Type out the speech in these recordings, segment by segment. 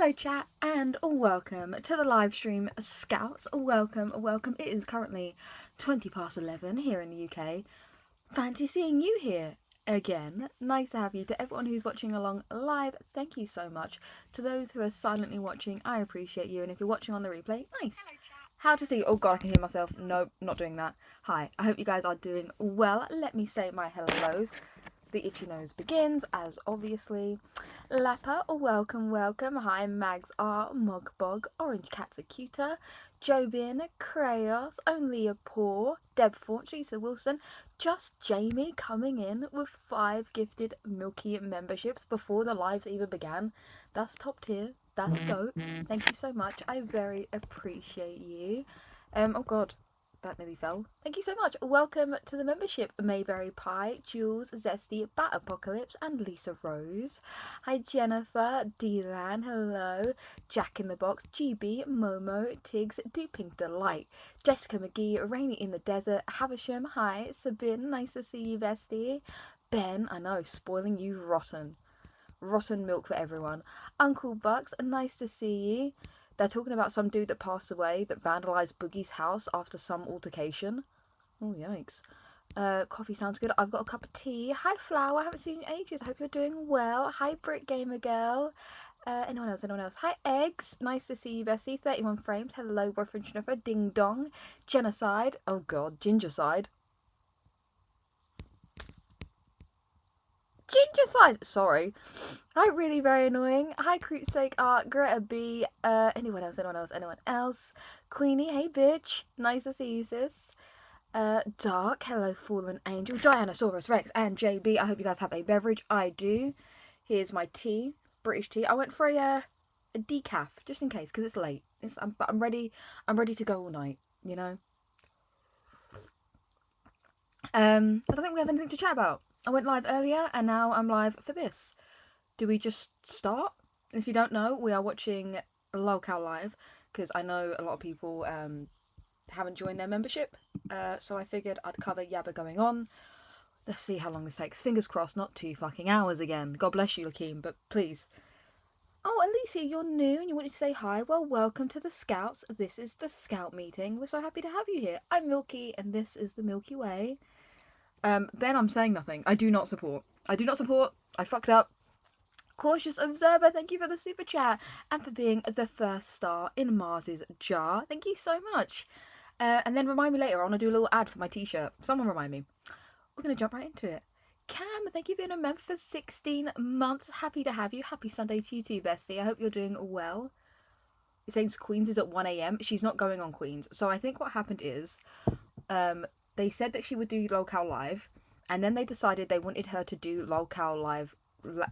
Hello chat and welcome to the live stream Scouts. Welcome. It is currently 20 past 11 here in the UK. Fancy seeing you here again. Nice to have you. To everyone who's watching along live, thank you so much. To those who are silently watching, I appreciate you. And if you're watching on the replay, nice. How to see? Oh god, I can hear myself. No, not doing that. Hi, I hope you guys are doing well. Let me say my hellos. The itchy nose begins, as obviously. Lapper, welcome. Hi, Mags R, Mogbog, Orange Cats are cuter, Jobin, Crayos, Only a Paw, Deb Fort, Lisa Wilson, just Jamie coming in with 5 gifted Milky memberships before the lives even began. That's top tier. That's GOAT. Thank you so much. I very appreciate you. Oh god. That nearly fell. Thank you so much. Welcome to the membership, Mayberry Pie, Jules, Zesty, Bat Apocalypse, and Lisa Rose. Hi Jennifer, Delan, hello, Jack in the Box, GB, Momo, Tiggs, Duping Delight, Jessica McGee, Rainy in the Desert, Havisham, hi, Sabine, nice to see you bestie. Ben, I know, spoiling you rotten. Rotten milk for everyone. Uncle Bucks, nice to see you. They're talking about some dude that passed away that vandalised Boogie's house after some altercation. Oh, yikes. Coffee sounds good. I've got a cup of tea. Hi, Flower. I haven't seen you in ages. I hope you're doing well. Hi, Brick Gamer Girl. Anyone else? Hi, Eggs. Nice to see you, Bessie. 31 frames. Hello, boyfriend Schnuffer. Ding Dong. Genocide. Oh, God. Gingercide. Gingercide. Sorry. Hi, really very annoying. Hi, Creepsake Art, Greta B. Anyone else? Queenie, hey bitch. Nice to see you, sis. Dark, hello, Fallen Angel, Dianosaurus Rex, and JB. I hope you guys have a beverage. I do. Here's my tea, British tea. I went for a decaf just in case because it's late. But I'm ready. I'm ready to go all night. You know. I don't think we have anything to chat about. I went live earlier and now I'm live for this. Do we just start? If you don't know, we are watching Lolcow live because I know a lot of people haven't joined their membership. So I figured I'd cover Yaba going on. Let's see how long this takes. Fingers crossed, not 2 fucking hours again. God bless you, Lakeem, but please. Oh, Alicia, you're new and you wanted to say hi. Well, welcome to the Scouts. This is the Scout meeting. We're so happy to have you here. I'm Milky and this is the Milky Way. Ben, I'm saying nothing. I do not support. I fucked up. Cautious Observer, thank you for the super chat and for being the first star in Mars's jar. Thank you so much. And then remind me later, I want to do a little ad for my t-shirt. Someone remind me. We're going to jump right into it. Cam, thank you for being a member for 16 months. Happy to have you. Happy Sunday to you too, bestie. I hope you're doing well. It says Queens is at 1 a.m. She's not going on Queens. So I think what happened is they said that she would do Lolcow Live. And then they decided they wanted her to do Lolcow Live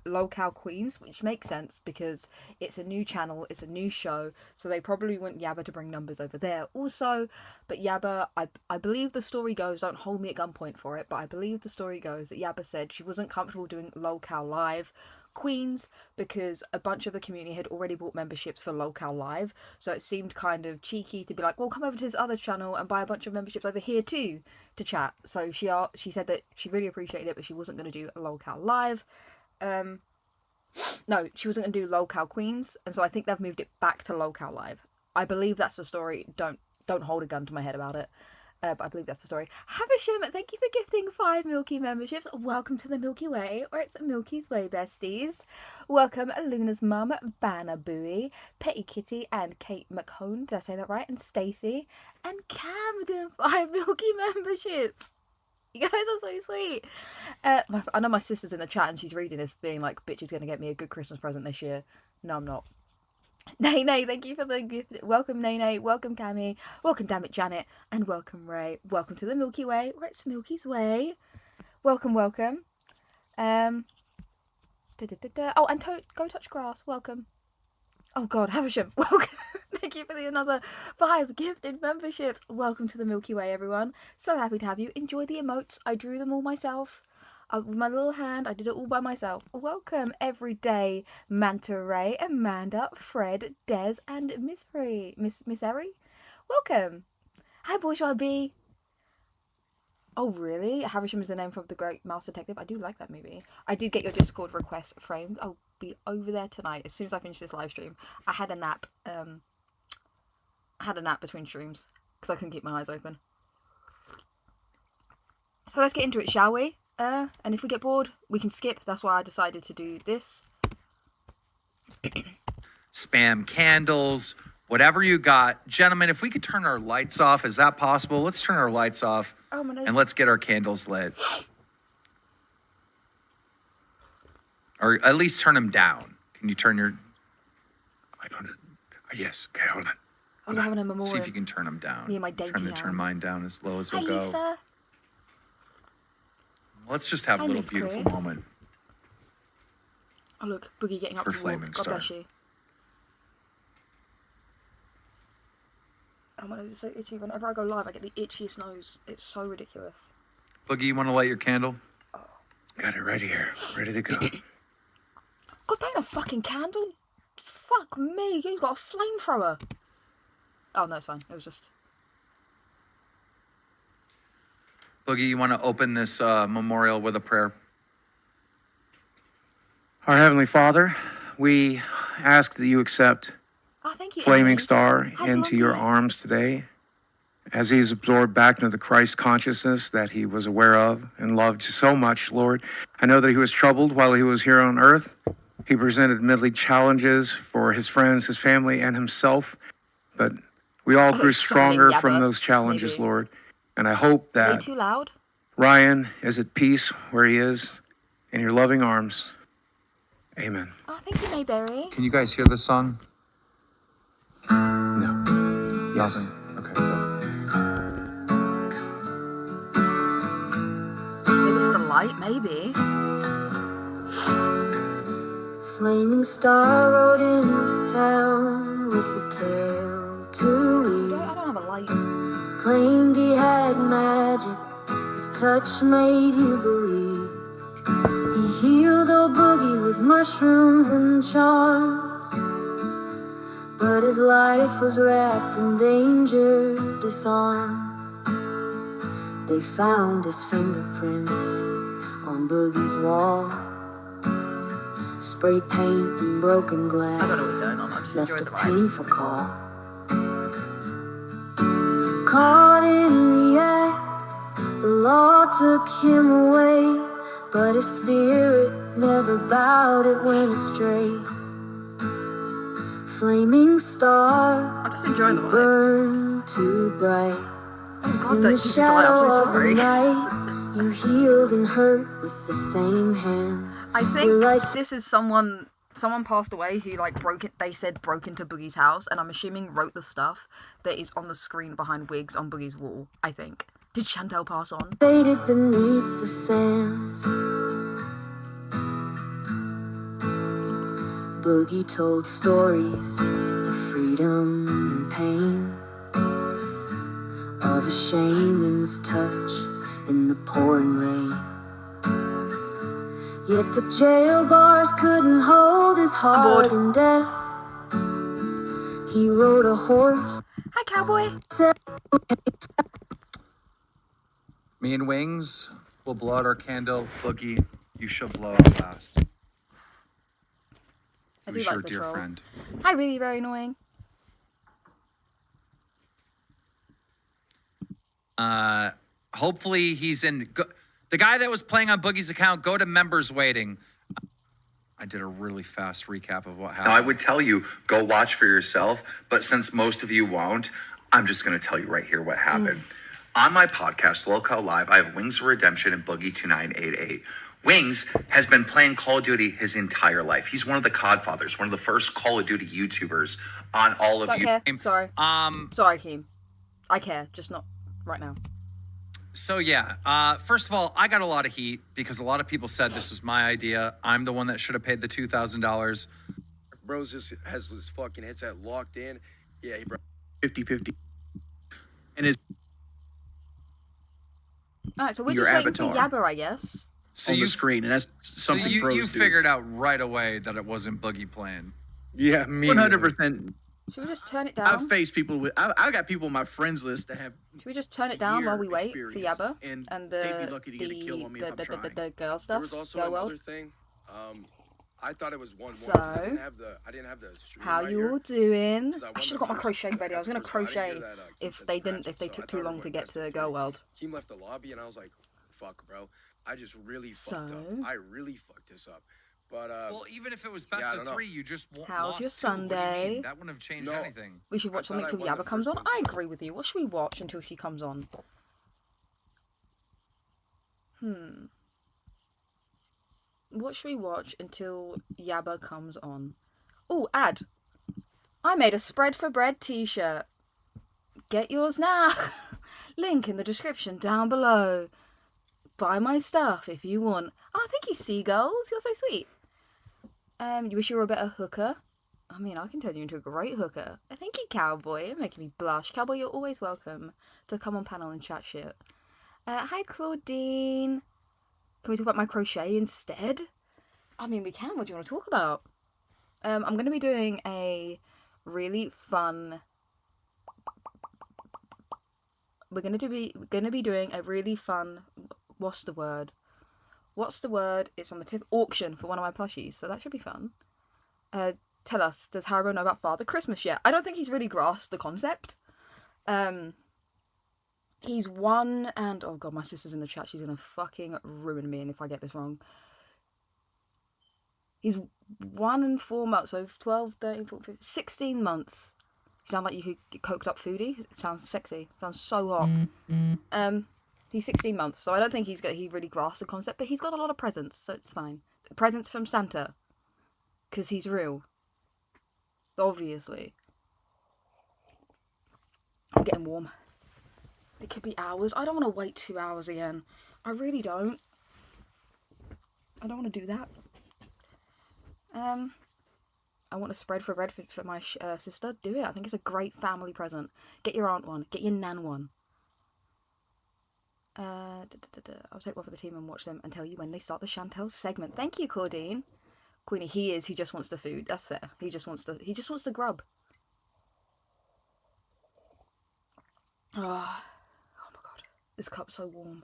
Lolcow Queens, which makes sense because it's a new channel, it's a new show, so they probably want Yaba to bring numbers over there also. But Yaba, I believe the story goes, don't hold me at gunpoint for it, but I believe the story goes that Yaba said she wasn't comfortable doing Lolcow Live Queens because a bunch of the community had already bought memberships for Lolcow Live, so it seemed kind of cheeky to be like, well, come over to his other channel and buy a bunch of memberships over here too to chat. So she said that she really appreciated it, but she wasn't going to do a Lolcow Live. No, she wasn't going to do Lolcow Queens, and so I think they've moved it back to Lolcow Live. I believe that's the story. Don't hold a gun to my head about it. But I believe that's the story. Havisham, thank you for gifting 5 Milky memberships. Welcome to the Milky Way, or it's Milky's Way, besties. Welcome, Luna's mum, Banner Bowie, Petty Kitty, and Kate McHone. Did I say that right? And Stacey, and Cam doing 5 Milky memberships. You guys are so sweet. I know my sister's in the chat and she's reading this being like, bitch is going to get me a good Christmas present this year. No, I'm not. Nay, thank you for the gift. Welcome, Nay. Welcome, Cammy. Welcome, Dammit, Janet. And welcome, Ray. Welcome to the Milky Way, where it's Milky's Way. Welcome. Oh, and Go Touch Grass. Welcome. Oh, God, Havisham. Welcome. Thank you for another 5 gifted memberships. Welcome to the Milky Way, everyone. So happy to have you. Enjoy the emotes. I drew them all myself. With my little hand, I did it all by myself. Welcome, Everyday, Manta Ray, Amanda, Fred, Des, and Miss Eri. Welcome. Hi, Bourgeois B. Oh, really? Havisham is the name from The Great Mouse Detective. I do like that movie. I did get your Discord request framed. I'll be over there tonight as soon as I finish this live stream. I had a nap. Between streams because I couldn't keep my eyes open. So let's get into it, shall we? And if we get bored, we can skip. That's why I decided to do this. Spam candles, whatever you got. Gentlemen, if we could turn our lights off, is that possible? Let's turn our lights off and let's get our candles lit. Or at least turn them down. Can you turn your... Yes, okay, hold on. I was having a memorial. See if you can turn them down. Me and my dainty Trying to hand. turn mine down as low as Hi, it'll go. Lisa. Let's just have Hi, a little Miss beautiful Chris. moment. Oh, look. Boogie getting up For to walk. Flaming God Star. bless you. Oh, my nose is so itchy. Whenever I go live, I get the itchiest nose. It's so ridiculous. Boogie, you want to light your candle? Got it right here, ready to go. God, that ain't a fucking candle. Fuck me. He's got a flamethrower. Oh, no, it's fine. It was just... Boogie, you want to open this memorial with a prayer? Our Heavenly Father, we ask that you accept Oh, thank you, Flaming Amy. Star Hi, into your Blondie. arms today, as he's absorbed back into the Christ consciousness that he was aware of and loved so much, Lord. I know that he was troubled while he was here on earth. He presented many challenges for his friends, his family, and himself, but we all grew stronger from Yaba, those challenges, maybe. Lord. And I hope Way that too loud? Ryan is at peace where he is in your loving arms. Amen. Oh, thank you, Mayberry. Can you guys hear this song? No. Yes. Okay, good. Maybe it's the light, maybe. Flaming Star rode into town with a tale to read. I don't have a light. Claimed he had magic, his touch made you believe. He healed old Boogie with mushrooms and charms, but his life was wrapped in danger, disarmed. They found his fingerprints on Boogie's wall. Spray paint and broken glass I don't know what's going on. I'm just left enjoying a the vibes. painful call. Caught in the act, the law took him away, but his spirit never bowed, it went astray. Flaming Star, I'm just enjoying the you vibe. burned too bright. Oh god, In don't the keep me light. I'm so shadow of the sorry. night, you healed and hurt with the same hands. I Your think life this is someone passed away who like broke into Boogie's house, and I'm assuming wrote the stuff that is on the screen behind wigs on Boogie's wall, I think. Did Chantel pass on? faded beneath the sands. Boogie told stories of freedom and pain, of a shaman's touch in the pouring rain. Yet the jail bars couldn't hold his heart in death. He rode a horse. Hi, cowboy. Me and Wings will blow out our candle. Boogie, you shall blow out last. I do Who's like your the dear troll. friend? Hi, really very annoying. Hopefully he's in... the guy that was playing on Boogie's account, go to members waiting. I did a really fast recap of what happened. Now, I would tell you, go watch for yourself, but since most of you won't, I'm just going to tell you right here what happened. On my podcast, Lolcow Live, I have Wings of Redemption and Boogie2988. Wings has been playing Call of Duty his entire life. He's one of the Codfathers, one of the first Call of Duty YouTubers on all of Don't you. care. Sorry. Sorry, Keem. I care, just not right now. So yeah, first of all, I got a lot of heat because a lot of people said this was my idea. I'm the one that should have paid the $2,000. Bros just has his fucking headset locked in. Yeah, he brought 50-50. And his Alright, so we're Your just waiting for avatar. Yaba, I guess. So on you the screen, and that's something you pros do. figured out right away that it wasn't Boogie playing. Yeah, me. 100%. Should we just turn it I've down? faced people with. I got people on my friends list that have. Should we just turn it down while we wait experience, for Yaba and the they'd be lucky to get a kill on me if I'm trying. the girl There stuff? was also Girl another world? thing. I thought it was 1-1. So, I didn't have the stream How right you here, all doing? 'cause I I won should have the got my first- crochet I ready. I was got gonna the first one. I crochet didn't hear that, if Keem they said didn't, scratch if they up, so took I too thought long it to went get best to the of girl 3. world. Keem left the lobby, and I was like, "Fuck, bro, I just really fucked up. So- I really fucked this up." But Well, even if it was best I of don't know. 3, you just How's lost your 2. What do you Sunday? mean? That wouldn't have changed No. anything. We should watch I something thought I till won the Yaba comes on. first I one, so- agree with you. What should we watch until she comes on? What should we watch until Yaba comes on? Oh, ad. I made a Spread for Bread t-shirt. Get yours now. Link in the description down below. Buy my stuff if you want. Oh, thank you, seagulls. You're so sweet. You wish you were a better hooker? I mean, I can turn you into a great hooker. Thank you, Cowboy. You're making me blush. Cowboy, you're always welcome to come on panel and chat shit. Hi, Claudine. Can we talk about my crochet instead? I mean, we can. What do you want to talk about? I'm going to be doing a really fun... We're going to be doing a really fun... What's the word? It's on the tip. Auction for one of my plushies. So that should be fun. Tell us, does Haribo know about Father Christmas yet? I don't think he's really grasped the concept. He's 1 and... Oh god, my sister's in the chat. She's going to fucking ruin me if I get this wrong. He's 1 and 4 months, so 12, 13, 14, 15, 16 months. You sound like you coked up foodie. Sounds sexy. Sounds so hot. He's 16 months, so I don't think he really grasped the concept, but he's got a lot of presents, so it's fine. Presents from Santa. Because he's real. Obviously. I'm getting warm. It could be hours. I don't want to wait 2 hours again. I really don't. I don't want to do that. I want a Spread for Bread for my sister. Do it. I think it's a great family present. Get your aunt one. Get your nan one. I'll take one for the team and watch them and tell you when they start the Chantel segment. Thank you, Claudine. Queenie, he just wants the food. That's fair. He just wants the grub. Oh my god. This cup's so warm.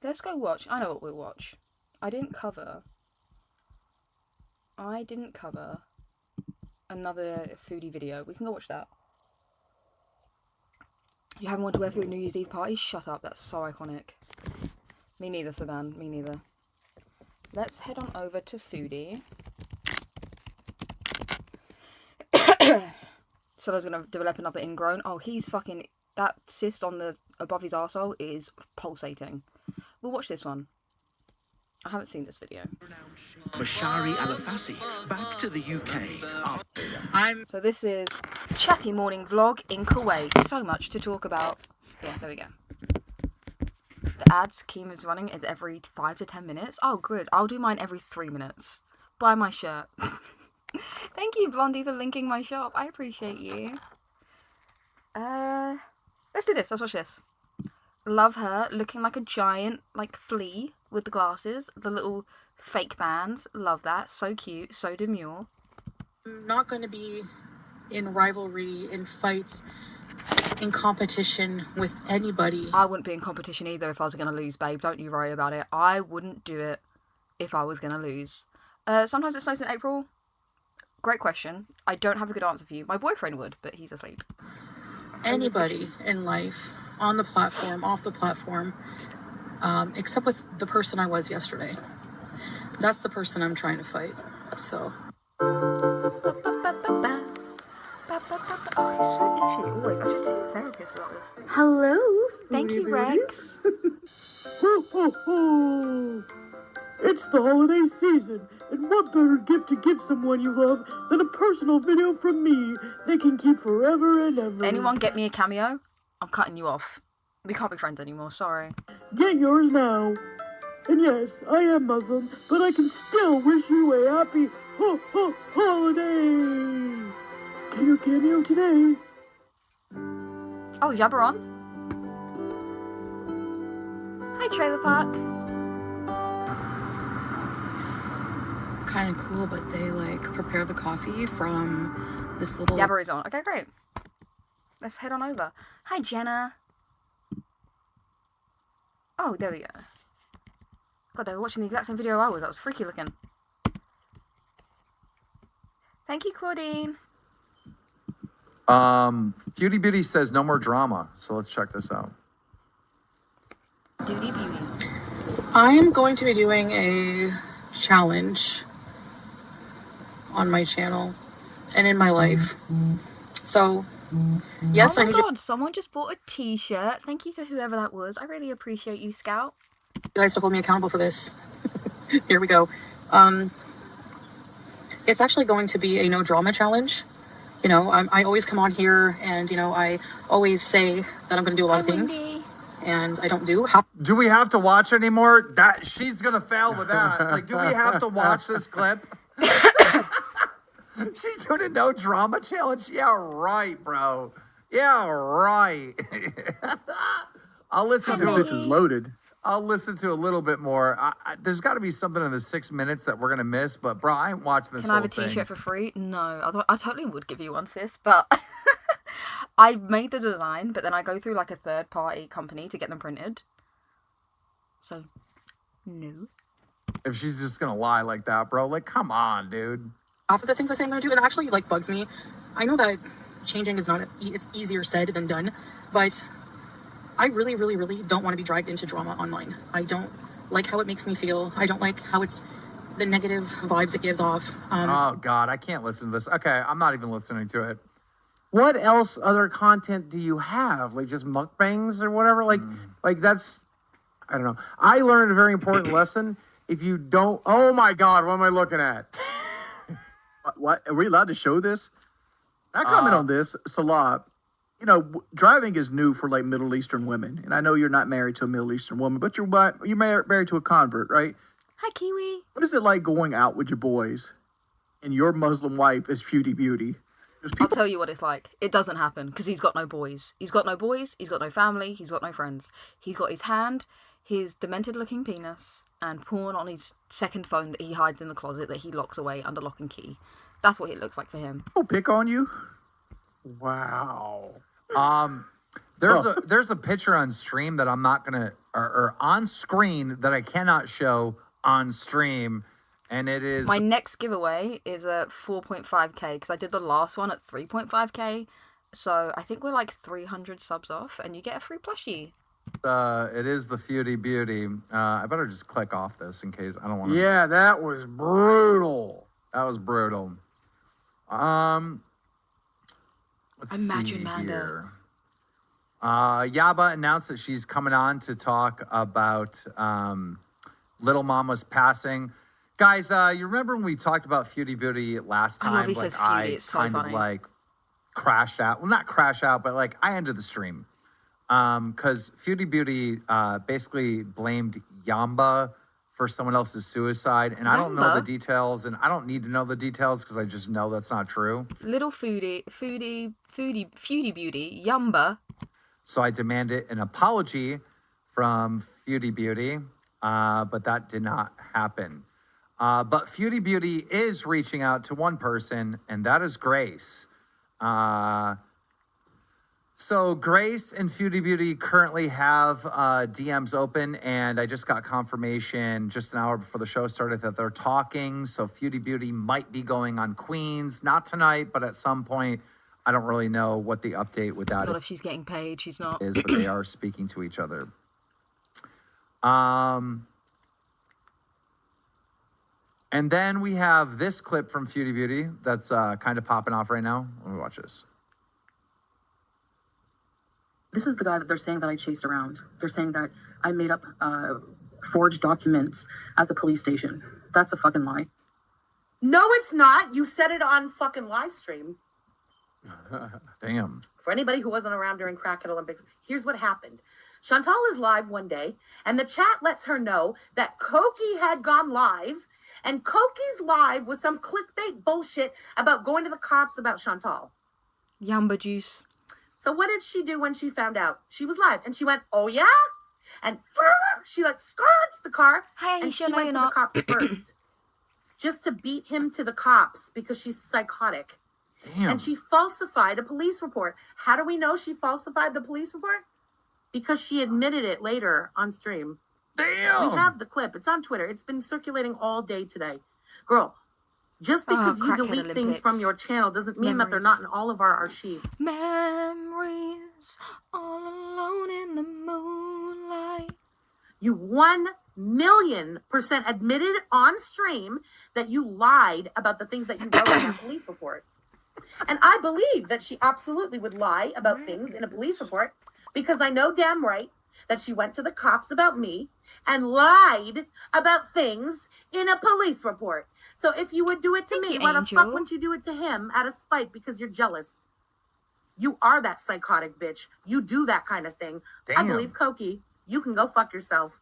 Let's go watch. I know what we'll watch. I didn't cover another foodie video. We can go watch that. You haven't wanted to wear for your New Year's Eve party? Shut up, that's so iconic. Me neither, Saban, me neither. Let's head on over to Foodie. So I was going to develop another ingrown. Oh, he's fucking... That cyst on the above his arsehole is pulsating. We'll watch this one. I haven't seen this video. Bashari Al-Afasi, back to the UK. So this is Chatty Morning Vlog in Kuwait. So much to talk about. Yeah, there we go. The ads Keem is running is every 5 to 10 minutes. Oh, good. I'll do mine every 3 minutes. Buy my shirt. Thank you, Blondie, for linking my shop. I appreciate you. Let's do this. Let's watch this. Love her looking like a giant, like, flea with the glasses, the little fake bands. Love that. So cute. So demure. I'm not going to be in rivalry, in fights, in competition with anybody. I wouldn't be in competition either if I was going to lose, babe. Don't you worry about it. I wouldn't do it if I was going to lose. Sometimes it snows in April. Great question. I don't have a good answer for you. My boyfriend would, but he's asleep. Anybody in life, on the platform, off the platform, except with the person I was yesterday. That's the person I'm trying to fight. So. Oh, he's so itchy always. I should see a therapist about this. Hello. Thank you, Rex. Ho, ho, ho. It's the holiday season, and what better gift to give someone you love than a personal video from me they can keep forever and ever. Anyone get me a cameo? I'm cutting you off. We can't be friends anymore, sorry. Get yours now. And yes, I am Muslim, but I can still wish you a happy holiday. Get your cameo today. Oh, Yaba on? Hi, Trailer Park. kind of cool, but they like prepare the coffee from this little... Yaba is on. Okay, great. Let's head on over. Hi, Jenna. Oh, there we go. God, they were watching the exact same video I was. That was freaky looking. Thank you, Claudine. Foodie Beauty says no more drama. So let's check this out. Foodie Beauty. I am going to be doing a challenge on my channel and in my life. So, yes, oh my God, someone just bought a t-shirt. Thank you to whoever that was. I really appreciate you, Scout. You guys to hold me accountable for this. Here we go. It's actually going to be a no drama challenge. You know, I always come on here and, you know, I always say that I'm going to do a lot of things. And I don't do. Do we have to watch anymore? That she's gonna fail with that. Like, do we have to watch this clip? She's doing a no drama challenge. Yeah, right, bro. Yeah, right. I'll listen to it. Loaded. I'll listen to a little bit more. There's got to be something in the 6 minutes that we're gonna miss. But bro, I ain't watching this. Can I have a t-shirt for free? No, I totally would give you one, sis. But I made the design, but then I go through like a third-party company to get them printed. So, no. If she's just gonna lie like that, bro, like, come on, dude. Half of the things I say I'm going to do, it actually like bugs me. I know that changing is not, it's easier said than done, but I really, really, really don't want to be dragged into drama online. I don't like how it makes me feel. I don't like how it's the negative vibes it gives off. Oh God, I can't listen to this. Okay, I'm not even listening to it. What else other content do you have? Like just mukbangs or whatever? Like that's, I don't know. I learned a very important lesson. If you don't, oh my God, what am I looking at? What? Are we allowed to show this? I comment on this. Salah, you know, driving is new for like Middle Eastern women. And I know you're not married to a Middle Eastern woman, but you're married to a convert, right? Hi, Kiwi. What is it like going out with your boys and your Muslim wife is Foodie Beauty? I'll tell you what it's like. It doesn't happen because he's got no boys. He's got no boys. He's got no family. He's got no friends. He's got his hand, his demented-looking penis, and porn on his second phone that he hides in the closet that he locks away under lock and key. That's what it looks like for him. I'll pick on you. Wow. There's a picture on stream that I'm not gonna or on screen that I cannot show on stream, and it is my next giveaway is a 4.5k because I did the last one at 3.5k, so I think we're like 300 subs off, and you get a free plushie. It is the Foodie Beauty. I better just click off this in case I don't want to. Yeah, that was brutal. That was brutal. Let's see here. Yaba announced that she's coming on to talk about Little Mama's passing. Guys, you remember when we talked about Foodie Beauty last time? Like I kind of like crashed out. Well, not crash out, but like I ended the stream. Because Foodie Beauty basically blamed Yamba for someone else's suicide, and I don't know the details, and I don't need to know the details because I just know that's not true. Little Foodie Beauty, Yamba. So I demanded an apology from Foodie Beauty, but that did not happen. But Foodie Beauty is reaching out to one person, and that is Grace. So Grace and Foodie Beauty currently have DMs open, and I just got confirmation just an hour before the show started that they're talking. So Foodie Beauty might be going on Queens, not tonight, but at some point. I don't really know what the update with that Not if she's getting paid, she's not. Is, but they are speaking to each other. And then we have this clip from Foodie Beauty that's kind of popping off right now. Let me watch this. This is the guy that they're saying that I chased around. They're saying that I made up forged documents at the police station. That's a fucking lie. No, it's not. You said it on fucking live stream. Damn. For anybody who wasn't around during Crackhead Olympics, here's what happened. Chantal is live one day, and the chat lets her know that Koki had gone live, and Koki's live was some clickbait bullshit about going to the cops about Chantal. Yamba juice. So what did she do when she found out? She was live, and she went, oh yeah? And she like skirts the car, hey, and she went to the cops first. just to beat him to the cops because she's psychotic. Damn. And she falsified a police report. How do we know she falsified the police report? Because she admitted it later on stream. Damn. We have the clip. It's on Twitter. It's been circulating all day today. Girl, just because you Crackhead delete things from your channel doesn't mean that they're Memories. not in all of our archives. Memories all alone in the moonlight. You 1,000,000% admitted on stream that you lied about the things that you wrote in that police report. And I believe that she absolutely would lie about things in a police report because I know damn right that she went to the cops about me and lied about things in a police report. So if you would do it to me, why the fuck wouldn't you do it to him out of spite because you're jealous? You are that psychotic bitch. You do that kind of thing. Damn. I believe Koki, you can go fuck yourself.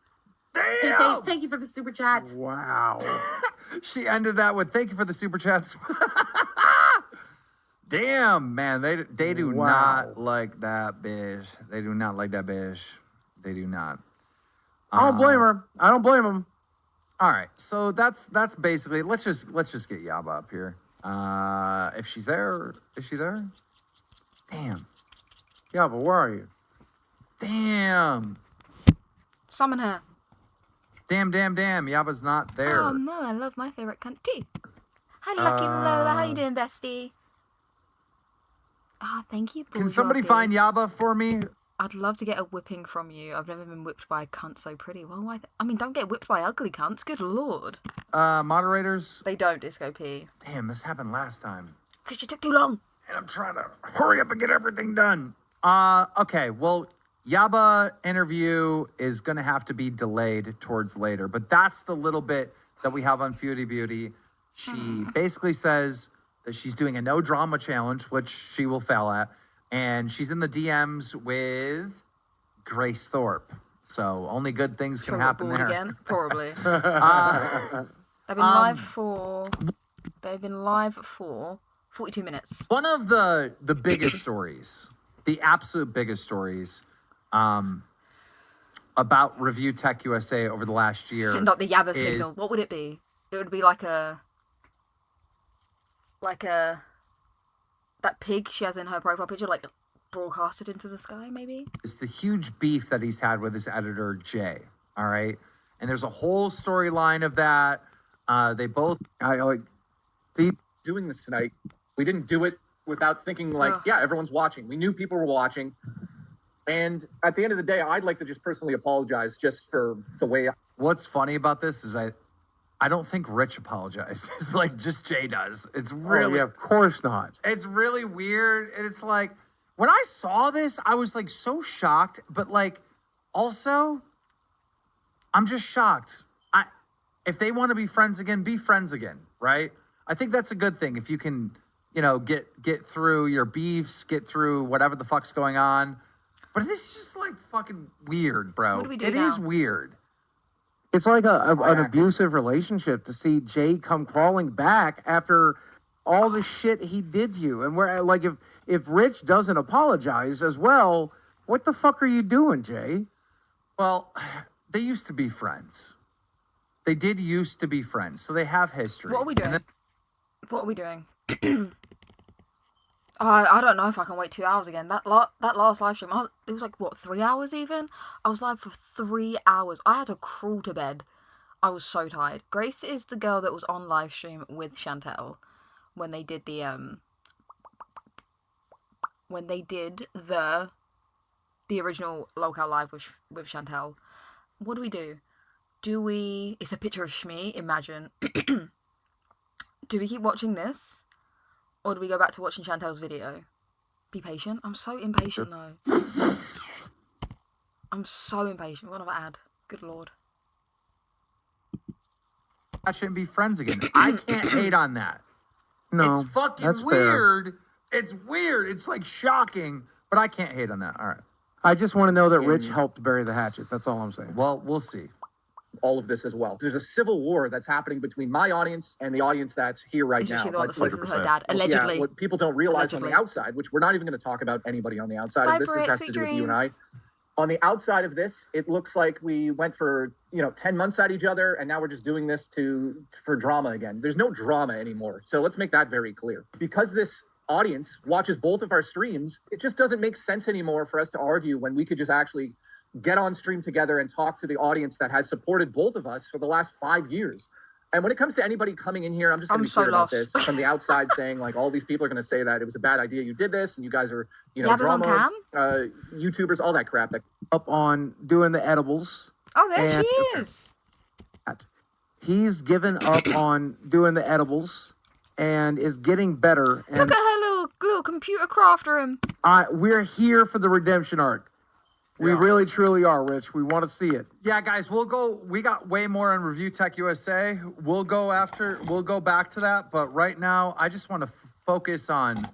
Damn. Thank you for the super chat. Wow. She ended that with thank you for the super chats. Damn, man, they do not like that bitch. They do not like that bitch. They do not. I don't blame her. I don't blame him. All right, so that's basically. Let's just get Yaba up here. If she's there, is she there? Damn. Yaba, where are you? Damn. Summon her. Damn. Yaba's not there. Oh no, I love my favorite country. Hi, Lucky Lola. How you doing, bestie? Ah, thank you. Can somebody find Yaba for me? I'd love to get a whipping from you. I've never been whipped by a cunt so pretty. Well, I mean, don't get whipped by ugly cunts. Good lord. Moderators? They don't, Disco P. Damn, this happened last time. Because you took too long. And I'm trying to hurry up and get everything done. Okay, well, Yaba interview is going to have to be delayed towards later. But that's the little bit that we have on Foodie Beauty. She basically says that she's doing a no drama challenge, which she will fail at. And she's in the DMs with Grace Thorpe. So only good things can happen there. Again? Probably. They've been live for 42 minutes. One of the biggest stories, the absolute biggest stories, about Review Tech USA over the last year. Send up the Yaba signal. What would it be? It would be like that pig she has in her profile picture, like broadcasted into the sky, maybe? It's the huge beef that he's had with his editor, Jay. All right. And there's a whole storyline of that. They both doing this tonight. We didn't do it without thinking yeah, everyone's watching. We knew people were watching. And at the end of the day, I'd like to just personally apologize just for the way. What's funny about this is I don't think Rich apologizes like just Jay does. It's really, of course not. It's really weird. And it's like, when I saw this, I was like so shocked, but like also I'm just shocked. If they want to be friends again, be friends again, right? I think that's a good thing. If you can, get through your beefs, get through whatever the fuck's going on. But this is just like fucking weird, bro. What do we do It now? is weird. It's like an abusive relationship to see Jay come crawling back after all the shit he did to you. And we're like, if Rich doesn't apologize as well, what the fuck are you doing, Jay? Well, they used to be friends. They did used to be friends, so they have history. What are we doing? What are we doing? I don't know if I can wait 2 hours again. That last live stream, it was like, what, 3 hours even? I was live for 3 hours. I had to crawl to bed. I was so tired. Grace is the girl that was on live stream with Chantel when they did the original Lolcow live with Chantel. What do? It's a picture of Shmi, imagine. Do we keep watching this? Or do we go back to watching Chantel's video? Be patient. I'm so impatient, though. I'm so impatient. What another ad? Good lord. I shouldn't be friends again. I can't hate on that. No, it's fucking that's weird. Fair. It's weird. It's like shocking, but I can't hate on that. All right. I just want to know that Rich helped bury the hatchet. That's all I'm saying. Well, we'll see. All of this as well. There's a civil war that's happening between my audience and the audience that's here right now. She the one that sleeps with her dad, allegedly. Yeah, what people don't realize on the outside, which we're not even going to talk about anybody on the outside of this. This has to do with you and I. On the outside of this, it looks like we went for 10 months at each other, and now we're just doing this for drama again. There's no drama anymore, so let's make that very clear. Because this audience watches both of our streams, it just doesn't make sense anymore for us to argue when we could just actually get on stream together and talk to the audience that has supported both of us for the last 5 years. And when it comes to anybody coming in here, I'm just going to be clear about this from the outside, saying like all these people are going to say that it was a bad idea you did this, and you guys are drama YouTubers, all that crap. That Up on doing the edibles. Oh, there she is. He's given up on doing the edibles and is getting better. And look at her little computer crafter him. We're here for the redemption arc. We really, truly are, Rich. We want to see it. Yeah, guys, we got way more on Review Tech USA. We'll go back to that. But right now, I just want to focus on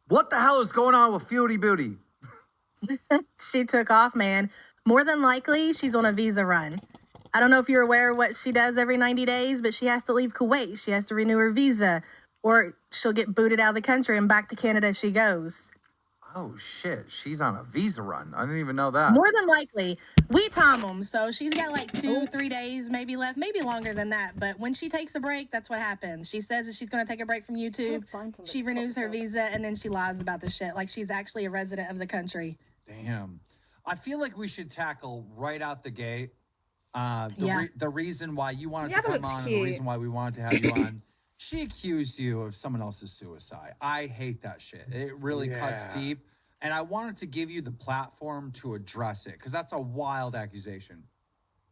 what the hell is going on with Foodie Beauty. She took off, man. More than likely, she's on a visa run. I don't know if you're aware of what she does every 90 days, but she has to leave Kuwait. She has to renew her visa, or she'll get booted out of the country and back to Canada she goes. Oh, shit. She's on a visa run. I didn't even know that. More than likely. We time them, so she's got like 2-3 days maybe left, maybe longer than that. But when she takes a break, that's what happens. She says that she's going to take a break from YouTube. She renews her visa, and then she lies about the shit like she's actually a resident of the country. Damn. I feel like we should tackle right out the gate the reason why you wanted to come on and the reason why we wanted to have you on. She accused you of someone else's suicide. I hate that shit. It really cuts deep. And I wanted to give you the platform to address it because that's a wild accusation.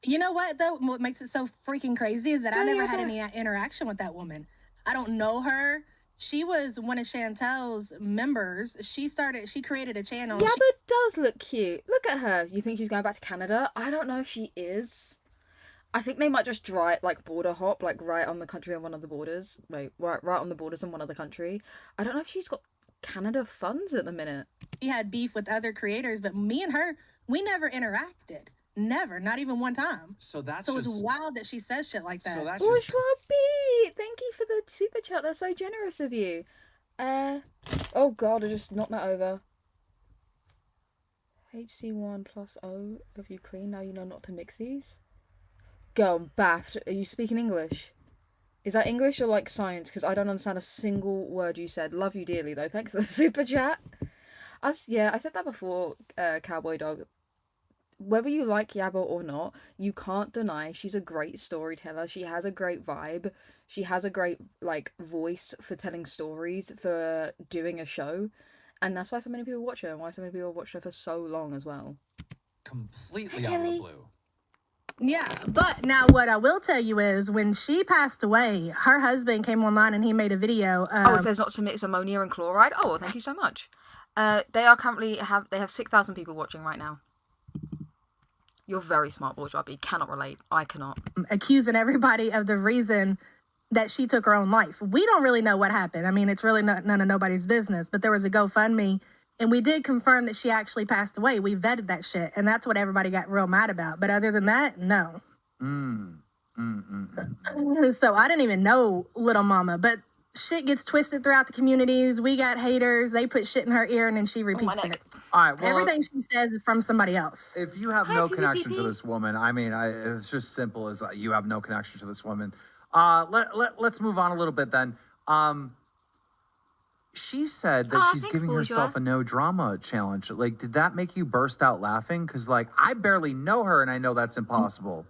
You know what, though? What makes it so freaking crazy is that I never had any interaction with that woman. I don't know her. She was one of Chantel's members. She created a channel. Yaba does look cute. Look at her. You think she's going back to Canada? I don't know if she is. I think they might just border hop, like right on the country on one of the borders. Right on the borders in one other country. I don't know if she's got Canada funds at the minute. She had beef with other creators, but me and her, we never interacted. Never, not even one time. So it's wild that she says shit like that. So that's Schwabi! Thank you for the super chat. That's so generous of you. Oh god, I just knocked that over. HC1 plus O of you clean. Now you know not to mix these. Girl, I'm baffed. Are you speaking English? Is that English or like science? Because I don't understand a single word you said. Love you dearly though. Thanks for the super chat. I said that before, Cowboy Dog. Whether you like Yaba or not, you can't deny she's a great storyteller. She has a great vibe. She has a great voice for telling stories, for doing a show. And that's why so many people watch her and why so many people watched her for so long as well. Completely out of the blue. Yeah, but now what I will tell you is when she passed away, her husband came online and he made a video. It says not to mix ammonia and chloride. Oh, well, thank you so much. They have 6,000 people watching right now. You're very smart, Bourgeois. Cannot relate. I cannot. Accusing everybody of the reason that she took her own life. We don't really know what happened. I mean, it's really none of nobody's business. But there was a GoFundMe, and we did confirm that she actually passed away. We vetted that shit, and that's what everybody got real mad about. But other than that, no. So I didn't even know Little Mama, but shit gets twisted throughout the communities. We got haters. They put shit in her ear, and then she repeats it. All right, well, everything she says is from somebody else. If you have no connection to this woman, I mean, it's just simple as you have no connection to this woman. Let's move on a little bit then. She said that she's giving herself a no drama challenge. Like, did that make you burst out laughing? Because I barely know her, and I know that's impossible.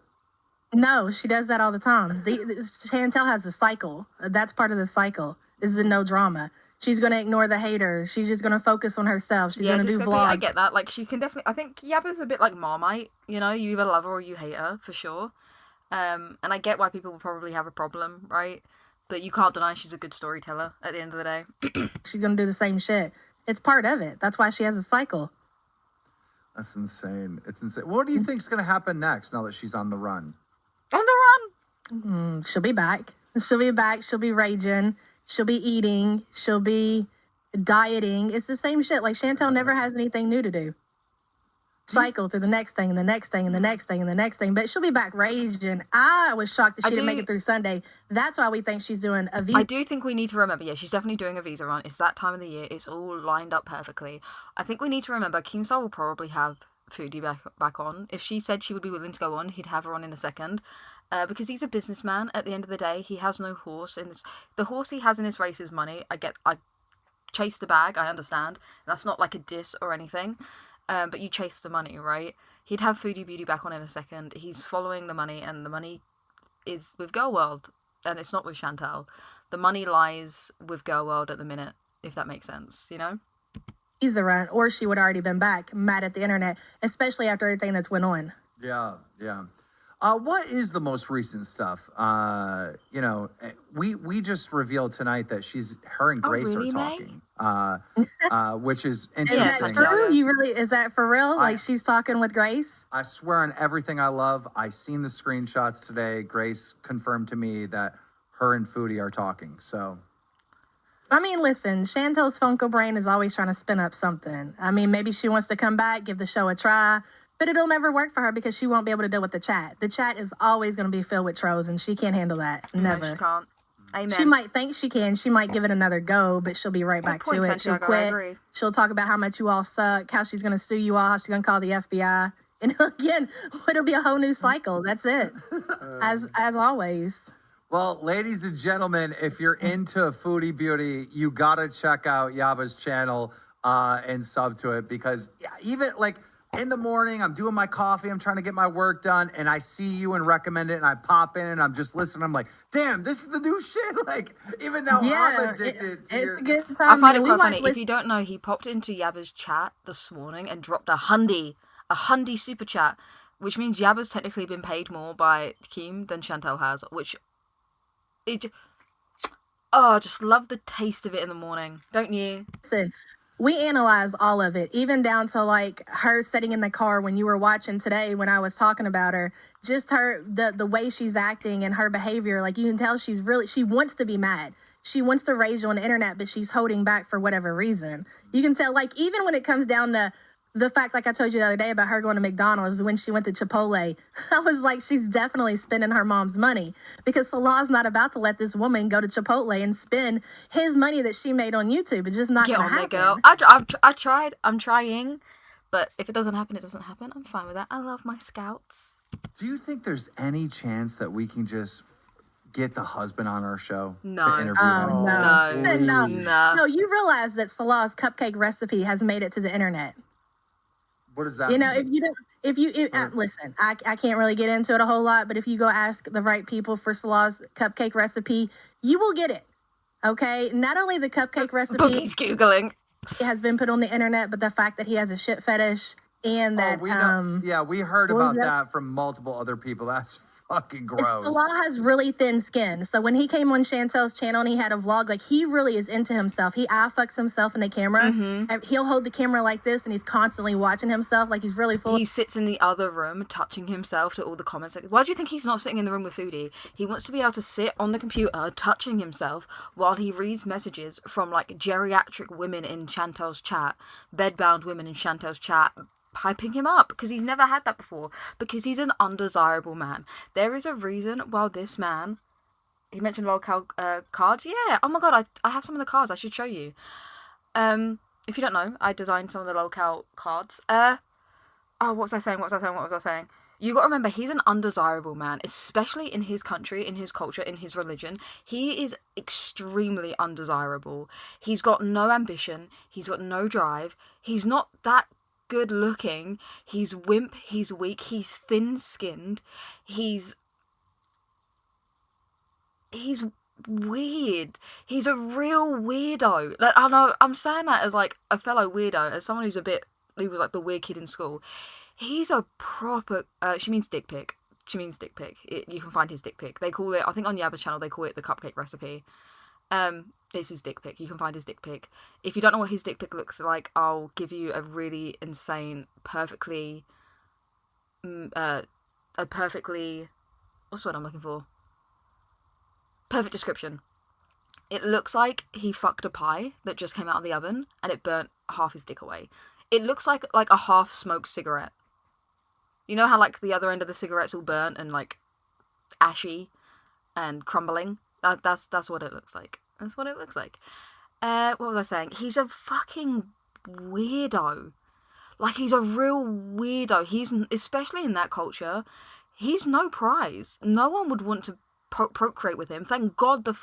No, she does that all the time. Chantel has a cycle. That's part of the cycle. This is a no drama. She's going to ignore the haters. She's just going to focus on herself. She's going to do vlogs. I get that. She can definitely... I think Yaba's a bit like Marmite. You know, you either love her or you hate her, for sure. And I get why people will probably have a problem, right? But you can't deny she's a good storyteller at the end of the day. She's going to do the same shit. It's part of it. That's why she has a cycle. That's insane. It's insane. What do you think's going to happen next now that she's on the run? On the run? She'll be back. She'll be back. She'll be raging. She'll be eating. She'll be dieting. It's the same shit. Chantel never has anything new to do. Cycle through the next thing and the next thing and the next thing and the next thing. But she'll be back raging. I was shocked that she didn't make it through Sunday. That's why we think she's doing a visa. I do think we need to remember, she's definitely doing a visa run. It's that time of the year. It's all lined up perfectly. I think we need to remember Keemstar will probably have Foodie back on. If she said she would be willing to go on, he'd have her on in a second. Because he's a businessman. At the end of the day, he has no horse in this. The horse he has in this race is money. I chase the bag. I understand. That's not like a diss or anything. But you chase the money, right? He'd have Foodie Beauty back on in a second. He's following the money, and the money is with Girl World, and it's not with Chantal. The money lies with Girl World at the minute, if that makes sense, you know? He's a run, or she would already been back, mad at the internet, especially after everything that's went on. Yeah. What is the most recent stuff? You know, we just revealed tonight that her and Grace really, are talking, which is Is interesting. that true? Is that for real? Like she's talking with Grace? I swear on everything I love. I seen the screenshots today. Grace confirmed to me that her and Foodie are talking. So, I mean, listen, Chantel's Funko brain is always trying to spin up something. I mean, maybe she wants to come back, give the show a try, but it'll never work for her because she won't be able to deal with the chat. The chat is always going to be filled with trolls, and she can't handle that. Never. No, she can't. Amen. She might think she can. She might give it another go, but she'll be right back to it. She'll quit. She'll talk about how much you all suck, how she's going to sue you all, how she's going to call the FBI. And again, it'll be a whole new cycle. That's it. As always. well, ladies and gentlemen, if you're into Foodie Beauty, you gotta check out Yaba's channel and sub to it, because even like in the morning, I'm doing my coffee, I'm trying to get my work done, and I see you and recommend it, and I pop in and I'm just listening. I'm like, damn, this is the new shit. Like, even now I'm addicted to it's a good time. I find it quite funny. If you don't know, he popped into Yaba's chat this morning and dropped a hundy super chat, which means Yaba's technically been paid more by Keem than Chantel has, which I just love the taste of it in the morning, don't you? Listen, we analyze all of it, even down to like her sitting in the car when you were watching today when I was talking about her. Just her, the way she's acting and her behavior, like you can tell she wants to be mad. She wants to rage on the internet, but she's holding back for whatever reason. You can tell, like, even when it comes down to the fact, like I told you the other day about her going to McDonald's when she went to Chipotle, I was like, she's definitely spending her mom's money, because Salah's not about to let this woman go to Chipotle and spend his money that she made on YouTube. It's just not going to happen. Get on there, girl. I tried. I'm trying. But if it doesn't happen, it doesn't happen. I'm fine with that. I love my scouts. Do you think there's any chance that we can just get the husband on our show to interview him? No. You realize that Salah's cupcake recipe has made it to the internet. What does that mean? Listen, I can't really get into it a whole lot, but if you go ask the right people for Salah's cupcake recipe, you will get it. Okay? Not only the cupcake recipe Boogie's Googling. It has been put on the internet, but the fact that he has a shit fetish and that we heard about that from multiple other people. That's fucking gross. Salah has really thin skin. So when he came on Chantel's channel and he had a vlog, like, he really is into himself. He eye fucks himself in the camera. And he'll hold the camera like this and he's constantly watching himself, like he's really full. He sits in the other room touching himself to all the comments. Like, why do you think he's not sitting in the room with Foodie? He wants to be able to sit on the computer touching himself while he reads messages from like geriatric women in Chantel's chat, bedbound women in Chantel's chat, hyping him up, because he's never had that before, because he's an undesirable man. There is a reason why this man, he mentioned Lolcow cards. Yeah, oh my god, I have some of the cards. I should show you. If you don't know, I designed some of the Lolcow cards. What was I saying? You got to remember, he's an undesirable man, especially in his country, in his culture, in his religion. He is extremely undesirable. He's got no ambition. He's got no drive. He's not that good looking. He's wimp. He's weak. He's thin-skinned. He's weird. He's a real weirdo. Like, I know I'm saying that as like a fellow weirdo, as someone who was like the weird kid in school. He's a proper. She means dick pic. You can find his dick pic. They call it, I think on Yaba's channel they call it the cupcake recipe. It's his dick pic. You can find his dick pic. If you don't know what his dick pic looks like, I'll give you a really insane, perfectly, what's what I'm looking for? Perfect description. It looks like he fucked a pie that just came out of the oven and it burnt half his dick away. It looks like a half-smoked cigarette. You know how like the other end of the cigarette's all burnt and like ashy and crumbling? That's what it looks like. That's what it looks like. What was I saying? He's a fucking weirdo. Like, he's a real weirdo. He's, especially in that culture, he's no prize. No one would want to procreate with him. Thank God the